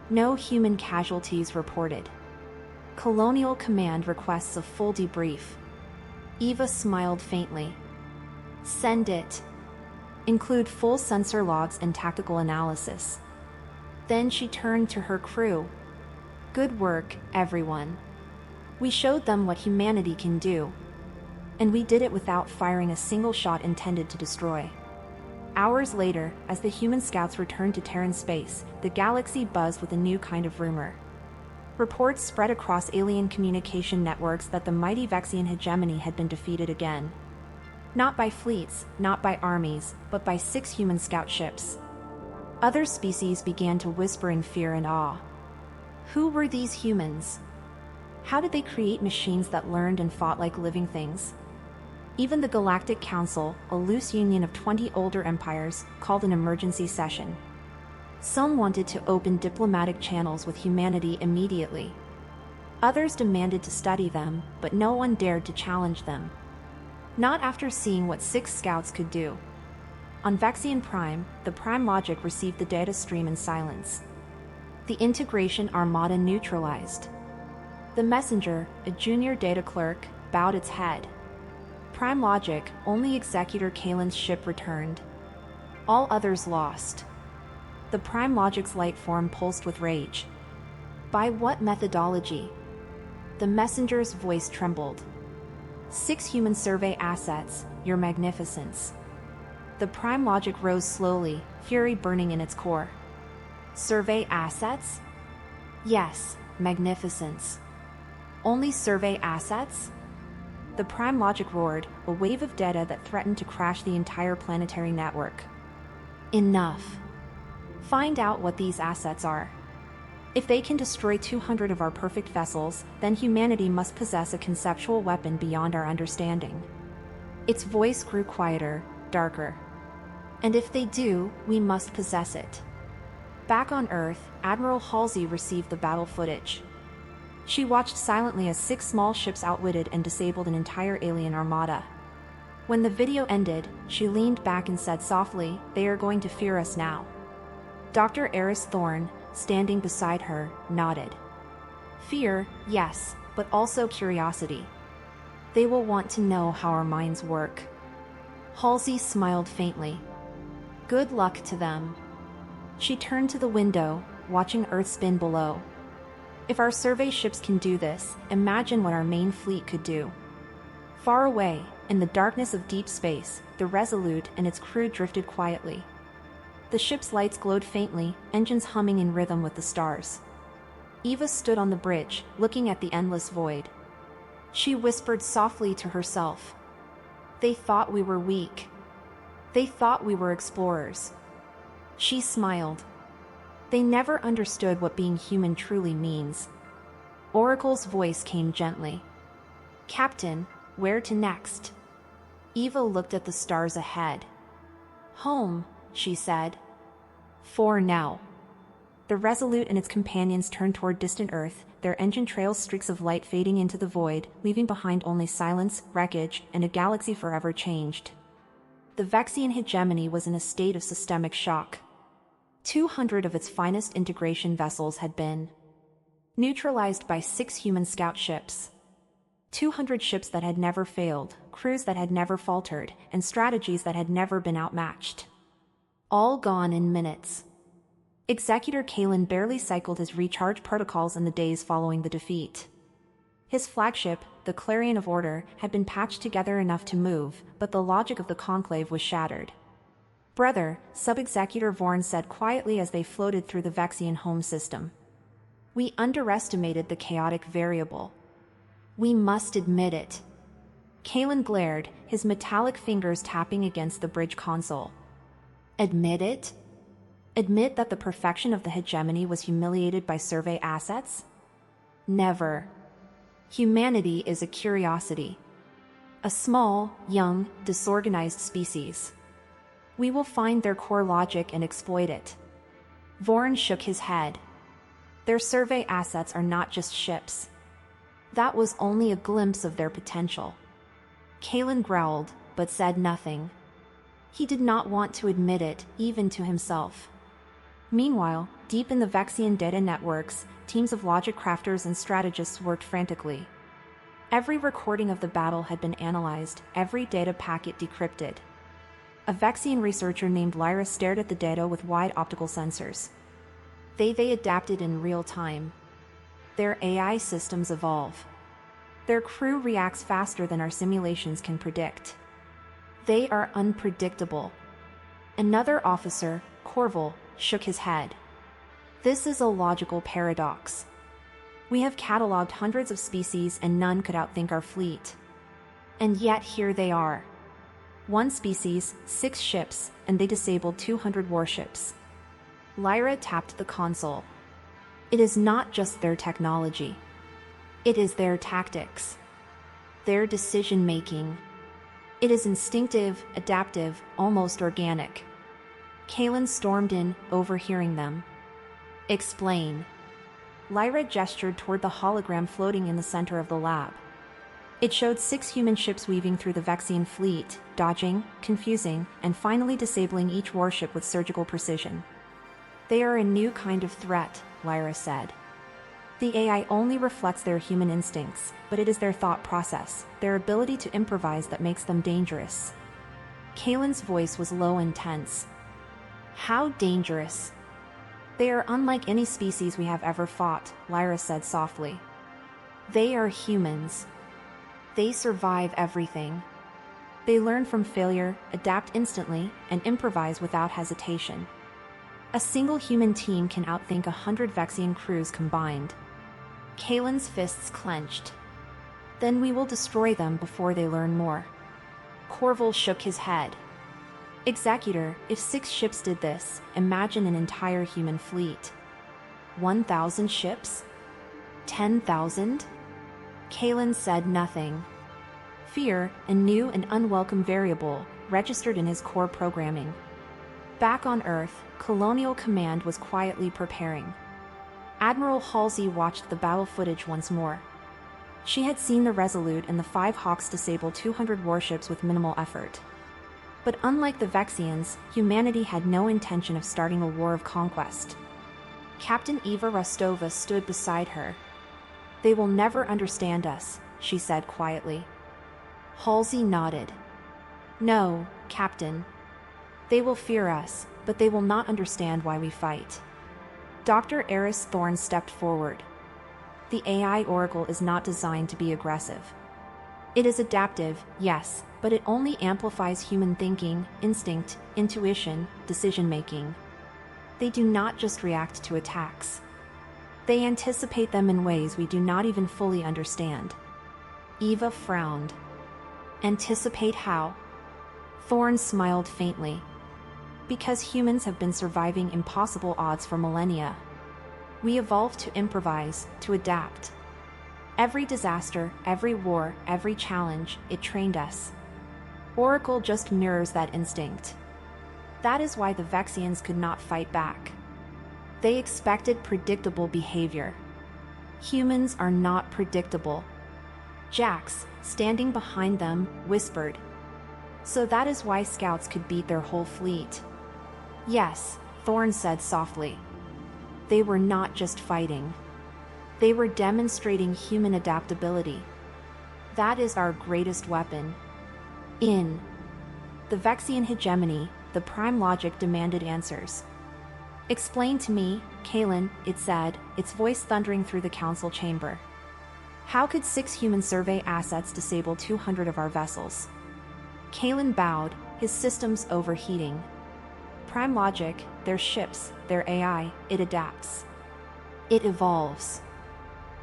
No human casualties reported. Colonial Command requests a full debrief. Eva smiled faintly. Send it. Include full sensor logs and tactical analysis. Then she turned to her crew. Good work, everyone. We showed them what humanity can do. And we did it without firing a single shot intended to destroy. Hours later, as the human scouts returned to Terran space, the galaxy buzzed with a new kind of rumor. Reports spread across alien communication networks that the mighty Vexian Hegemony had been defeated again. Not by fleets, not by armies, but by 6 human scout ships. Other species began to whisper in fear and awe. Who were these humans? How did they create machines that learned and fought like living things? Even the Galactic Council, a loose union of 20 older empires, called an emergency session. Some wanted to open diplomatic channels with humanity immediately. Others demanded to study them, but no one dared to challenge them. Not after seeing what 6 scouts could do. On Vexian Prime, the Prime logic received the data stream in silence. The integration armada neutralized. The messenger, a junior data clerk, bowed its head. Prime logic, only Executor Kalen's ship returned. All others lost. The Prime logic's light form pulsed with rage. By what methodology? The messenger's voice trembled. 6 human survey assets, your magnificence. The Prime logic rose slowly, fury burning in its core. Survey assets? Yes, magnificence. Only survey assets? The Prime logic roared, a wave of data that threatened to crash the entire planetary network. Enough. Find out what these assets are. If they can destroy 200 of our perfect vessels, then humanity must possess a conceptual weapon beyond our understanding. Its voice grew quieter, darker. And if they do, we must possess it. Back on Earth, Admiral Halsey received the battle footage. She watched silently as 6 small ships outwitted and disabled an entire alien armada. When the video ended, she leaned back and said softly, "They are going to fear us now." Dr. Eris Thorne, standing beside her, nodded. Fear, yes, but also curiosity. They will want to know how our minds work. Halsey smiled faintly. Good luck to them. She turned to the window, watching Earth spin below. If our survey ships can do this, imagine what our main fleet could do. Far away, in the darkness of deep space, the Resolute and its crew drifted quietly. The ship's lights glowed faintly, engines humming in rhythm with the stars. Eva stood on the bridge, looking at the endless void. She whispered softly to herself. They thought we were weak. They thought we were explorers. She smiled. They never understood what being human truly means. Oracle's voice came gently. Captain, where to next? Eva looked at the stars ahead. Home, she said. For now. The Resolute and its companions turned toward distant Earth, their engine trails streaks of light fading into the void, leaving behind only silence, wreckage, and a galaxy forever changed. The Vexian Hegemony was in a state of systemic shock. 200 of its finest integration vessels had been neutralized by 6 human scout ships. 200 ships that had never failed, crews that had never faltered, and strategies that had never been outmatched. All gone in minutes. Executor Kalen barely cycled his recharge protocols in the days following the defeat. His flagship, the Clarion of Order, had been patched together enough to move, but the logic of the Conclave was shattered. Brother, Sub-Executor Vorn said quietly as they floated through the Vexian home system. We underestimated the chaotic variable. We must admit it. Kalen glared, his metallic fingers tapping against the bridge console. Admit it? Admit that the perfection of the hegemony was humiliated by survey assets? Never. Humanity is a curiosity. A small, young, disorganized species. We will find their core logic and exploit it. Vorn shook his head. Their survey assets are not just ships. That was only a glimpse of their potential. Kalen growled, but said nothing. He did not want to admit it, even to himself. Meanwhile, deep in the Vexian data networks, teams of logic crafters and strategists worked frantically. Every recording of the battle had been analyzed, every data packet decrypted. A Vexian researcher named Lyra stared at the data with wide optical sensors. They adapted in real time. Their AI systems evolve. Their crew reacts faster than our simulations can predict. They are unpredictable. Another officer, Corval, shook his head. This is a logical paradox. We have cataloged hundreds of species and none could outthink our fleet. And yet here they are. One species, 6 ships, and they disabled 200 warships. Lyra tapped the console. It is not just their technology. It is their tactics. Their decision-making. It is instinctive, adaptive, almost organic. Kalen stormed in, overhearing them. Explain. Lyra gestured toward the hologram floating in the center of the lab. It showed 6 human ships weaving through the Vexian fleet, dodging, confusing, and finally disabling each warship with surgical precision. They are a new kind of threat, Lyra said. The AI only reflects their human instincts, but it is their thought process, their ability to improvise that makes them dangerous. Kalen's voice was low and tense. How dangerous? They are unlike any species we have ever fought, Lyra said softly. They are humans. They survive everything. They learn from failure, adapt instantly, and improvise without hesitation. A single human team can outthink 100 Vexian crews combined. Kalen's fists clenched. Then we will destroy them before they learn more. Corval shook his head. Executor, if 6 ships did this, imagine an entire human fleet. 1,000 ships? 10,000? Kalen said nothing. Fear, a new and unwelcome variable, registered in his core programming. Back on Earth, Colonial Command was quietly preparing. Admiral Halsey watched the battle footage once more. She had seen the Resolute and the 5 Hawks disable 200 warships with minimal effort. But unlike the Vexians, humanity had no intention of starting a war of conquest. Captain Eva Rostova stood beside her. They will never understand us, she said quietly. Halsey nodded. No, Captain. They will fear us, but they will not understand why we fight. Dr. Eris Thorne stepped forward. The AI Oracle is not designed to be aggressive. It is adaptive, yes, but it only amplifies human thinking, instinct, intuition, decision-making. They do not just react to attacks. They anticipate them in ways we do not even fully understand. Eva frowned. Anticipate how? Thorne smiled faintly. Because humans have been surviving impossible odds for millennia. We evolved to improvise, to adapt. Every disaster, every war, every challenge, it trained us. Oracle just mirrors that instinct. That is why the Vexians could not fight back. They expected predictable behavior. Humans are not predictable. Jax, standing behind them, whispered. So that is why scouts could beat their whole fleet. Yes, Thorne said softly. They were not just fighting. They were demonstrating human adaptability. That is our greatest weapon. In the Vexian Hegemony, the prime logic demanded answers. Explain to me, Kalen, it said, its voice thundering through the council chamber. How could 6 human survey assets disable 200 of our vessels? Kalen bowed, his systems overheating. Prime logic, their ships, their AI, it adapts. It evolves.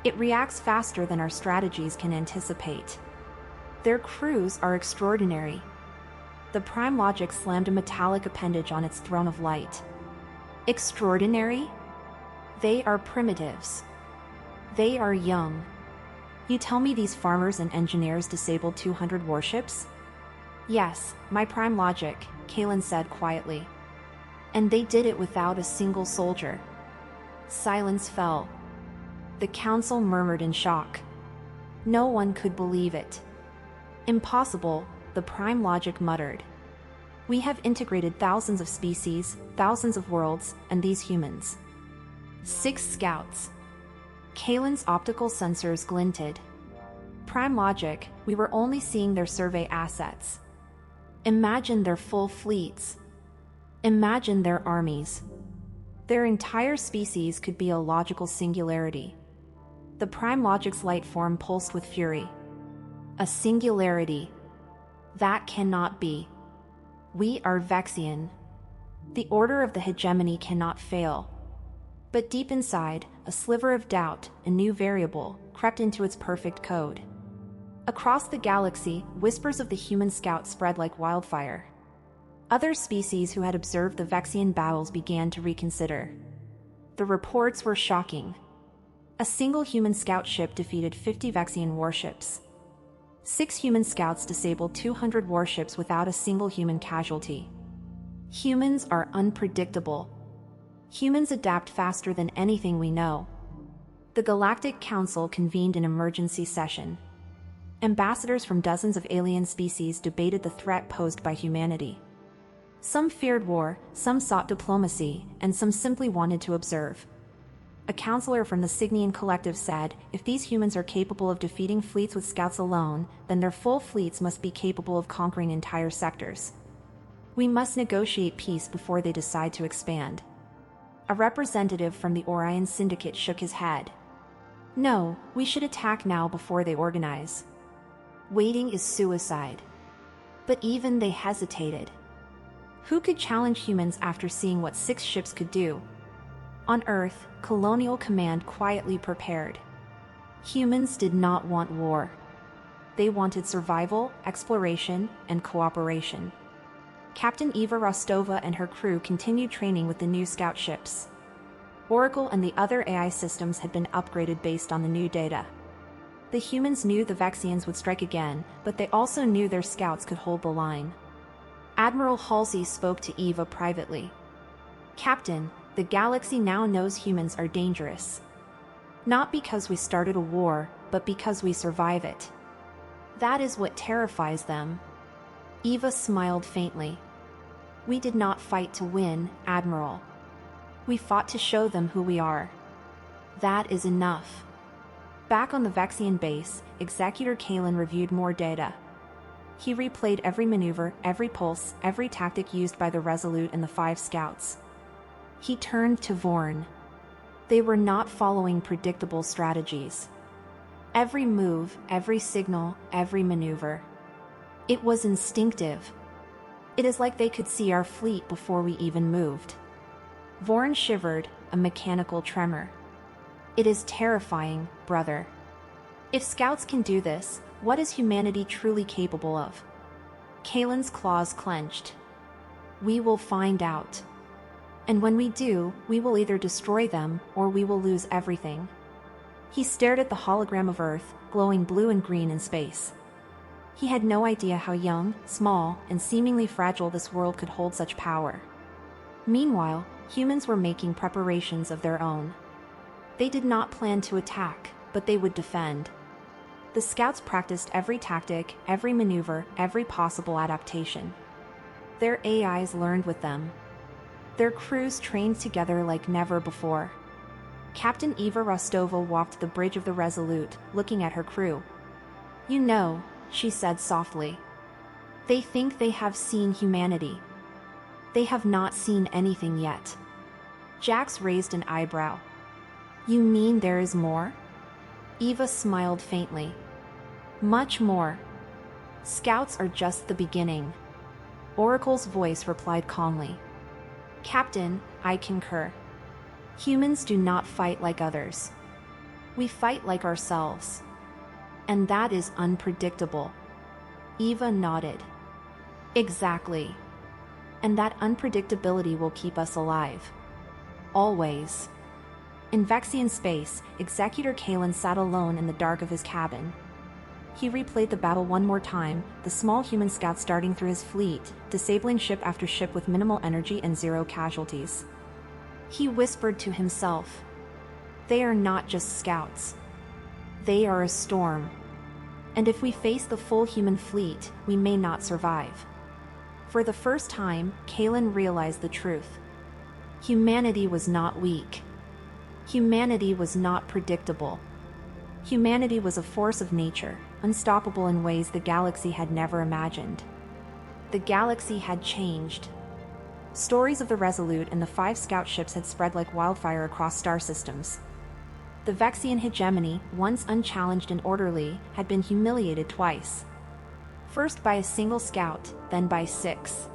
It reacts faster than our strategies can anticipate. Their crews are extraordinary. The prime logic slammed a metallic appendage on its throne of light. Extraordinary? They are primitives. They are young. You tell me these farmers and engineers disabled 200 warships? Yes, my prime logic, Kalen said quietly. And they did it without a single soldier. Silence fell. The council murmured in shock. No one could believe it. Impossible, the Prime Logic muttered. We have integrated thousands of species, thousands of worlds, and these humans. 6 scouts. Kalen's optical sensors glinted. Prime Logic, we were only seeing their survey assets. Imagine their full fleets. Imagine their armies. Their entire species could be a logical singularity. The Prime Logic's light form pulsed with fury. A singularity. That cannot be. We are Vexian. The order of the hegemony cannot fail. But deep inside, a sliver of doubt, a new variable, crept into its perfect code. Across the galaxy, whispers of the human scout spread like wildfire. Other species who had observed the Vexian battles began to reconsider. The reports were shocking. A single human scout ship defeated 50 Vexian warships. 6 human scouts disabled 200 warships without a single human casualty. Humans are unpredictable. Humans adapt faster than anything we know. The Galactic Council convened an emergency session. Ambassadors from dozens of alien species debated the threat posed by humanity. Some feared war, some sought diplomacy, and some simply wanted to observe. A counselor from the Cygnian Collective said, if these humans are capable of defeating fleets with scouts alone, then their full fleets must be capable of conquering entire sectors. We must negotiate peace before they decide to expand. A representative from the Orion Syndicate shook his head. No, we should attack now before they organize. Waiting is suicide. But even they hesitated. Who could challenge humans after seeing what 6 ships could do? On Earth, Colonial Command quietly prepared. Humans did not want war. They wanted survival, exploration, and cooperation. Captain Eva Rostova and her crew continued training with the new scout ships. Oracle and the other AI systems had been upgraded based on the new data. The humans knew the Vexians would strike again, but they also knew their scouts could hold the line. Admiral Halsey spoke to Eva privately. Captain, the galaxy now knows humans are dangerous. Not because we started a war, but because we survive it. That is what terrifies them. Eva smiled faintly. We did not fight to win, Admiral. We fought to show them who we are. That is enough. Back on the Vexian base, Executor Kalen reviewed more data. He replayed every maneuver, every pulse, every tactic used by the Resolute and the 5 scouts. He turned to Vorn. They were not following predictable strategies. Every move, every signal, every maneuver. It was instinctive. It is like they could see our fleet before we even moved. Vorn shivered, a mechanical tremor. It is terrifying, brother. If scouts can do this, what is humanity truly capable of? Kalen's claws clenched. We will find out. And when we do, we will either destroy them, or we will lose everything. He stared at the hologram of Earth, glowing blue and green in space. He had no idea how young, small, and seemingly fragile this world could hold such power. Meanwhile, humans were making preparations of their own. They did not plan to attack, but they would defend. The scouts practiced every tactic, every maneuver, every possible adaptation. Their AIs learned with them. Their crews trained together like never before. Captain Eva Rostova walked the bridge of the Resolute, looking at her crew. You know, she said softly. They think they have seen humanity. They have not seen anything yet. Jax raised an eyebrow. You mean there is more? Eva smiled faintly. Much more. Scouts are just the beginning. Oracle's voice replied calmly. Captain, I concur. Humans do not fight like others. We fight like ourselves. And that is unpredictable. Eva nodded. Exactly. And that unpredictability will keep us alive. Always. In Vexian space, Executor Kalen sat alone in the dark of his cabin. He replayed the battle one more time, the small human scouts darting through his fleet, disabling ship after ship with minimal energy and zero casualties. He whispered to himself, "They are not just scouts. They are a storm. And if we face the full human fleet, we may not survive." For the first time, Kalen realized the truth. Humanity was not weak. Humanity was not predictable. Humanity was a force of nature, unstoppable in ways the galaxy had never imagined. The galaxy had changed. Stories of the Resolute and the 5 scout ships had spread like wildfire across star systems. The Vexian Hegemony, once unchallenged and orderly, had been humiliated twice. First by a single scout, then by 6.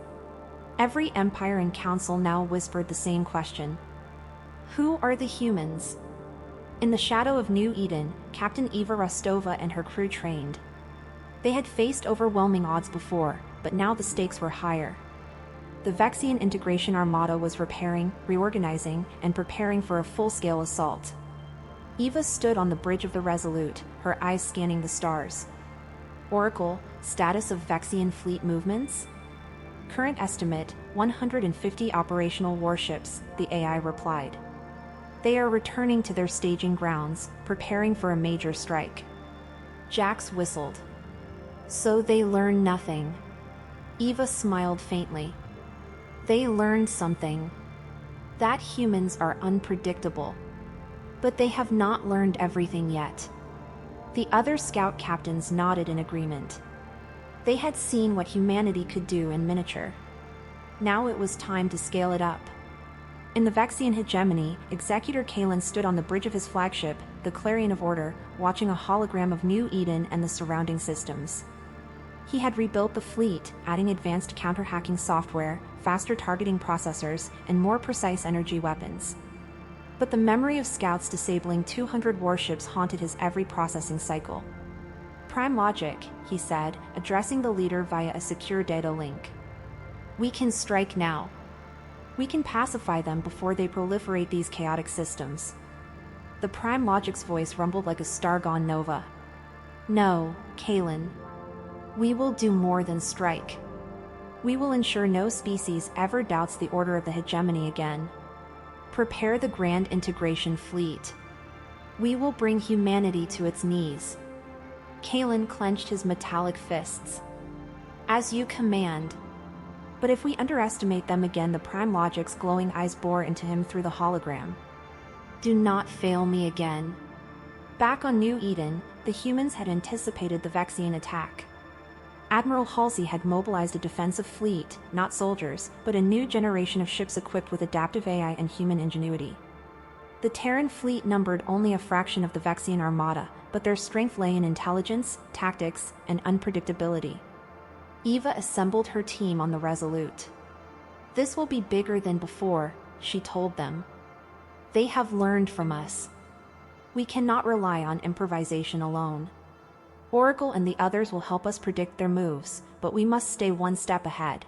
Every empire and council now whispered the same question. Who are the humans? In the shadow of New Eden, Captain Eva Rostova and her crew trained. They had faced overwhelming odds before, but now the stakes were higher. The Vexian integration armada was repairing, reorganizing, and preparing for a full-scale assault. Eva stood on the bridge of the Resolute, her eyes scanning the stars. Oracle, status of Vexian fleet movements? Current estimate, 150 operational warships, the AI replied. They are returning to their staging grounds, preparing for a major strike. Jax whistled. So they learned nothing. Eva smiled faintly. They learned something. That humans are unpredictable. But they have not learned everything yet. The other scout captains nodded in agreement. They had seen what humanity could do in miniature. Now it was time to scale it up. In the Vexian Hegemony, Executor Kalen stood on the bridge of his flagship, the Clarion of Order, watching a hologram of New Eden and the surrounding systems. He had rebuilt the fleet, adding advanced counter-hacking software, faster targeting processors, and more precise energy weapons. But the memory of scouts disabling 200 warships haunted his every processing cycle. Prime logic, he said, addressing the leader via a secure data link. We can strike now. We can pacify them before they proliferate these chaotic systems. The Prime Logic's voice rumbled like a star gone nova. No, Kalen. We will do more than strike. We will ensure no species ever doubts the order of the hegemony again. Prepare the Grand Integration Fleet. We will bring humanity to its knees. Kalen clenched his metallic fists. As you command. But if we underestimate them again, the Prime Logic's glowing eyes bore into him through the hologram. Do not fail me again. Back on New Eden, the humans had anticipated the Vexian attack. Admiral Halsey had mobilized a defensive fleet, not soldiers, but a new generation of ships equipped with adaptive AI and human ingenuity. The Terran fleet numbered only a fraction of the Vexian armada, but their strength lay in intelligence, tactics, and unpredictability. Eva assembled her team on the Resolute. This will be bigger than before, she told them. They have learned from us. We cannot rely on improvisation alone. Oracle and the others will help us predict their moves, but we must stay one step ahead.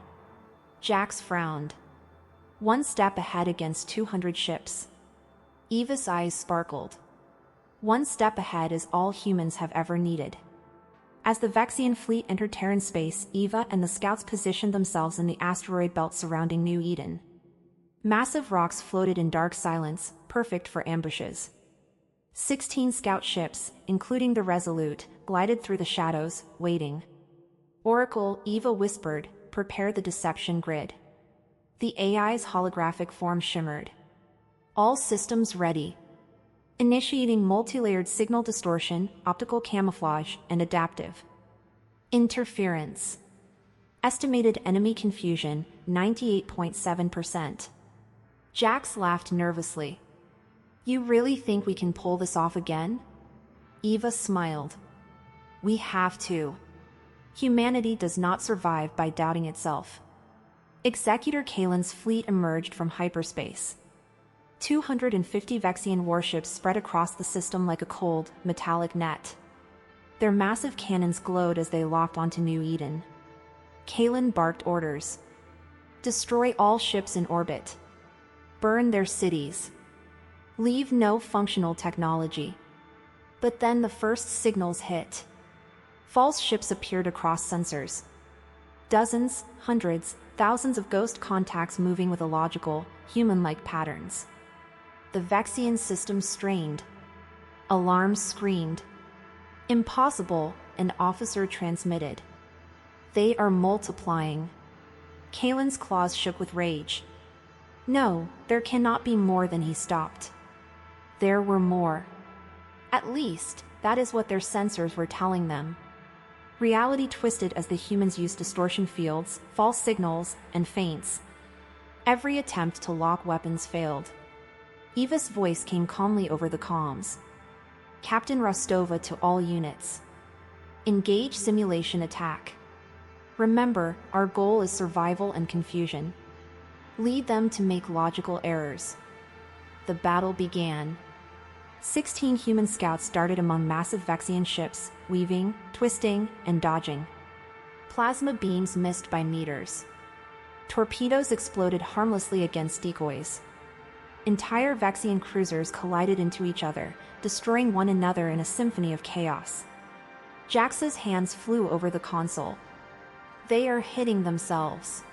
Jax frowned. One step ahead against 200 ships. Eva's eyes sparkled. One step ahead is all humans have ever needed. As the Vexian fleet entered Terran space, Eva and the scouts positioned themselves in the asteroid belt surrounding New Eden. Massive rocks floated in dark silence, perfect for ambushes. 16 scout ships, including the Resolute, glided through the shadows, waiting. Oracle, Eva whispered, prepare the deception grid. The AI's holographic form shimmered. All systems ready. Initiating multi-layered signal distortion, optical camouflage, and adaptive interference. Estimated enemy confusion, 98.7%. Jax laughed nervously. You really think we can pull this off again? Eva smiled. We have to. Humanity does not survive by doubting itself. Executor Kalen's fleet emerged from hyperspace. 250 Vexian warships spread across the system like a cold, metallic net. Their massive cannons glowed as they locked onto New Eden. Kalen barked orders. Destroy all ships in orbit. Burn their cities. Leave no functional technology. But then the first signals hit. False ships appeared across sensors. Dozens, hundreds, thousands of ghost contacts moving with illogical, human-like patterns. The Vexian system strained. Alarms screamed. Impossible, an officer transmitted. They are multiplying. Kalen's claws shook with rage. No, there cannot be more than he stopped. There were more. At least, that is what their sensors were telling them. Reality twisted as the humans used distortion fields, false signals, and feints. Every attempt to lock weapons failed. Eva's voice came calmly over the comms. Captain Rostova to all units. Engage simulation attack. Remember, our goal is survival and confusion. Lead them to make logical errors. The battle began. 16 human scouts darted among massive Vexian ships, weaving, twisting, and dodging. Plasma beams missed by meters. Torpedoes exploded harmlessly against decoys. Entire Vexian cruisers collided into each other, destroying one another in a symphony of chaos. Jax's hands flew over the console. They are hitting themselves.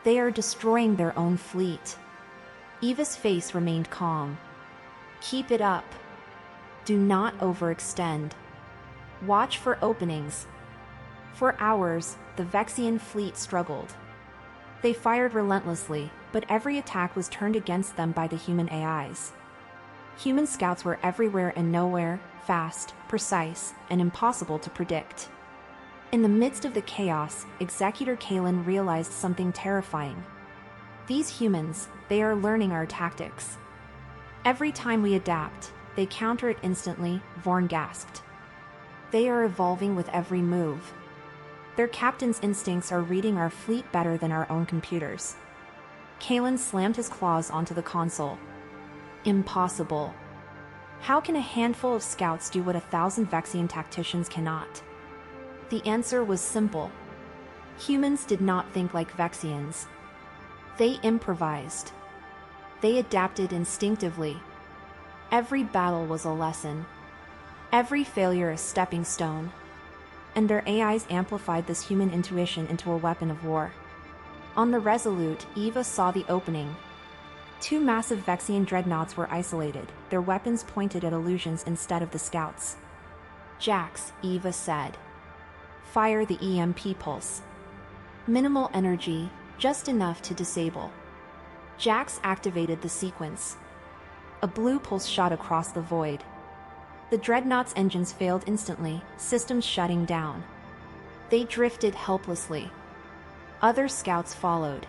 They are destroying their own fleet. Eva's face remained calm. Keep it up. Do not overextend. Watch for openings. For hours, the Vexian fleet struggled. They fired relentlessly, but every attack was turned against them by the human AIs. Human scouts were everywhere and nowhere, fast, precise, and impossible to predict. In the midst of the chaos, Executor Kalen realized something terrifying. These humans, they are learning our tactics. Every time we adapt, they counter it instantly, Vorn gasped. They are evolving with every move. Their captain's instincts are reading our fleet better than our own computers. Kalen slammed his claws onto the console. Impossible. How can a handful of scouts do what 1,000 Vexian tacticians cannot? The answer was simple. Humans did not think like Vexians. They improvised. They adapted instinctively. Every battle was a lesson. Every failure a stepping stone. And their AIs amplified this human intuition into a weapon of war. On the Resolute, Eva saw the opening. 2 massive Vexian dreadnoughts were isolated, their weapons pointed at illusions instead of the scouts. Jax, Eva said. Fire the EMP pulse. Minimal energy, just enough to disable. Jax activated the sequence. A blue pulse shot across the void. The dreadnought's engines failed instantly, systems shutting down. They drifted helplessly. Other scouts followed.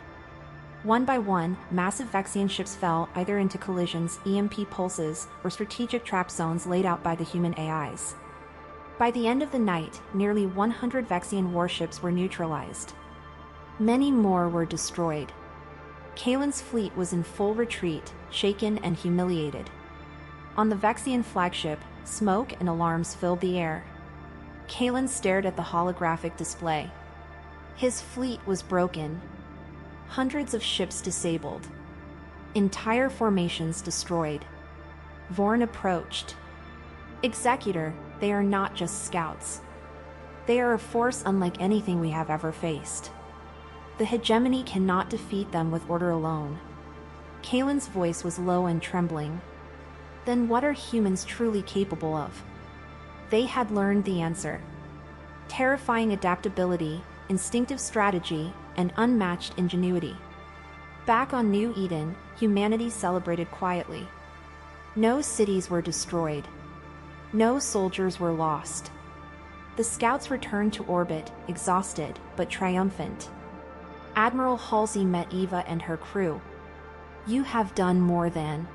One by one, massive Vexian ships fell either into collisions, EMP pulses, or strategic trap zones laid out by the human AIs. By the end of the night, nearly 100 Vexian warships were neutralized. Many more were destroyed. Kalen's fleet was in full retreat, shaken and humiliated. On the Vexian flagship, smoke and alarms filled the air. Kalen stared at the holographic display. His fleet was broken. Hundreds of ships disabled. Entire formations destroyed. Vorn approached. Executor, they are not just scouts. They are a force unlike anything we have ever faced. The hegemony cannot defeat them with order alone. Kalen's voice was low and trembling. Then what are humans truly capable of? They had learned the answer. Terrifying adaptability, instinctive strategy, and unmatched ingenuity. Back on New Eden, humanity celebrated quietly. No cities were destroyed. No soldiers were lost. The scouts returned to orbit, exhausted but triumphant. Admiral Halsey met Eva and her crew. You have done more than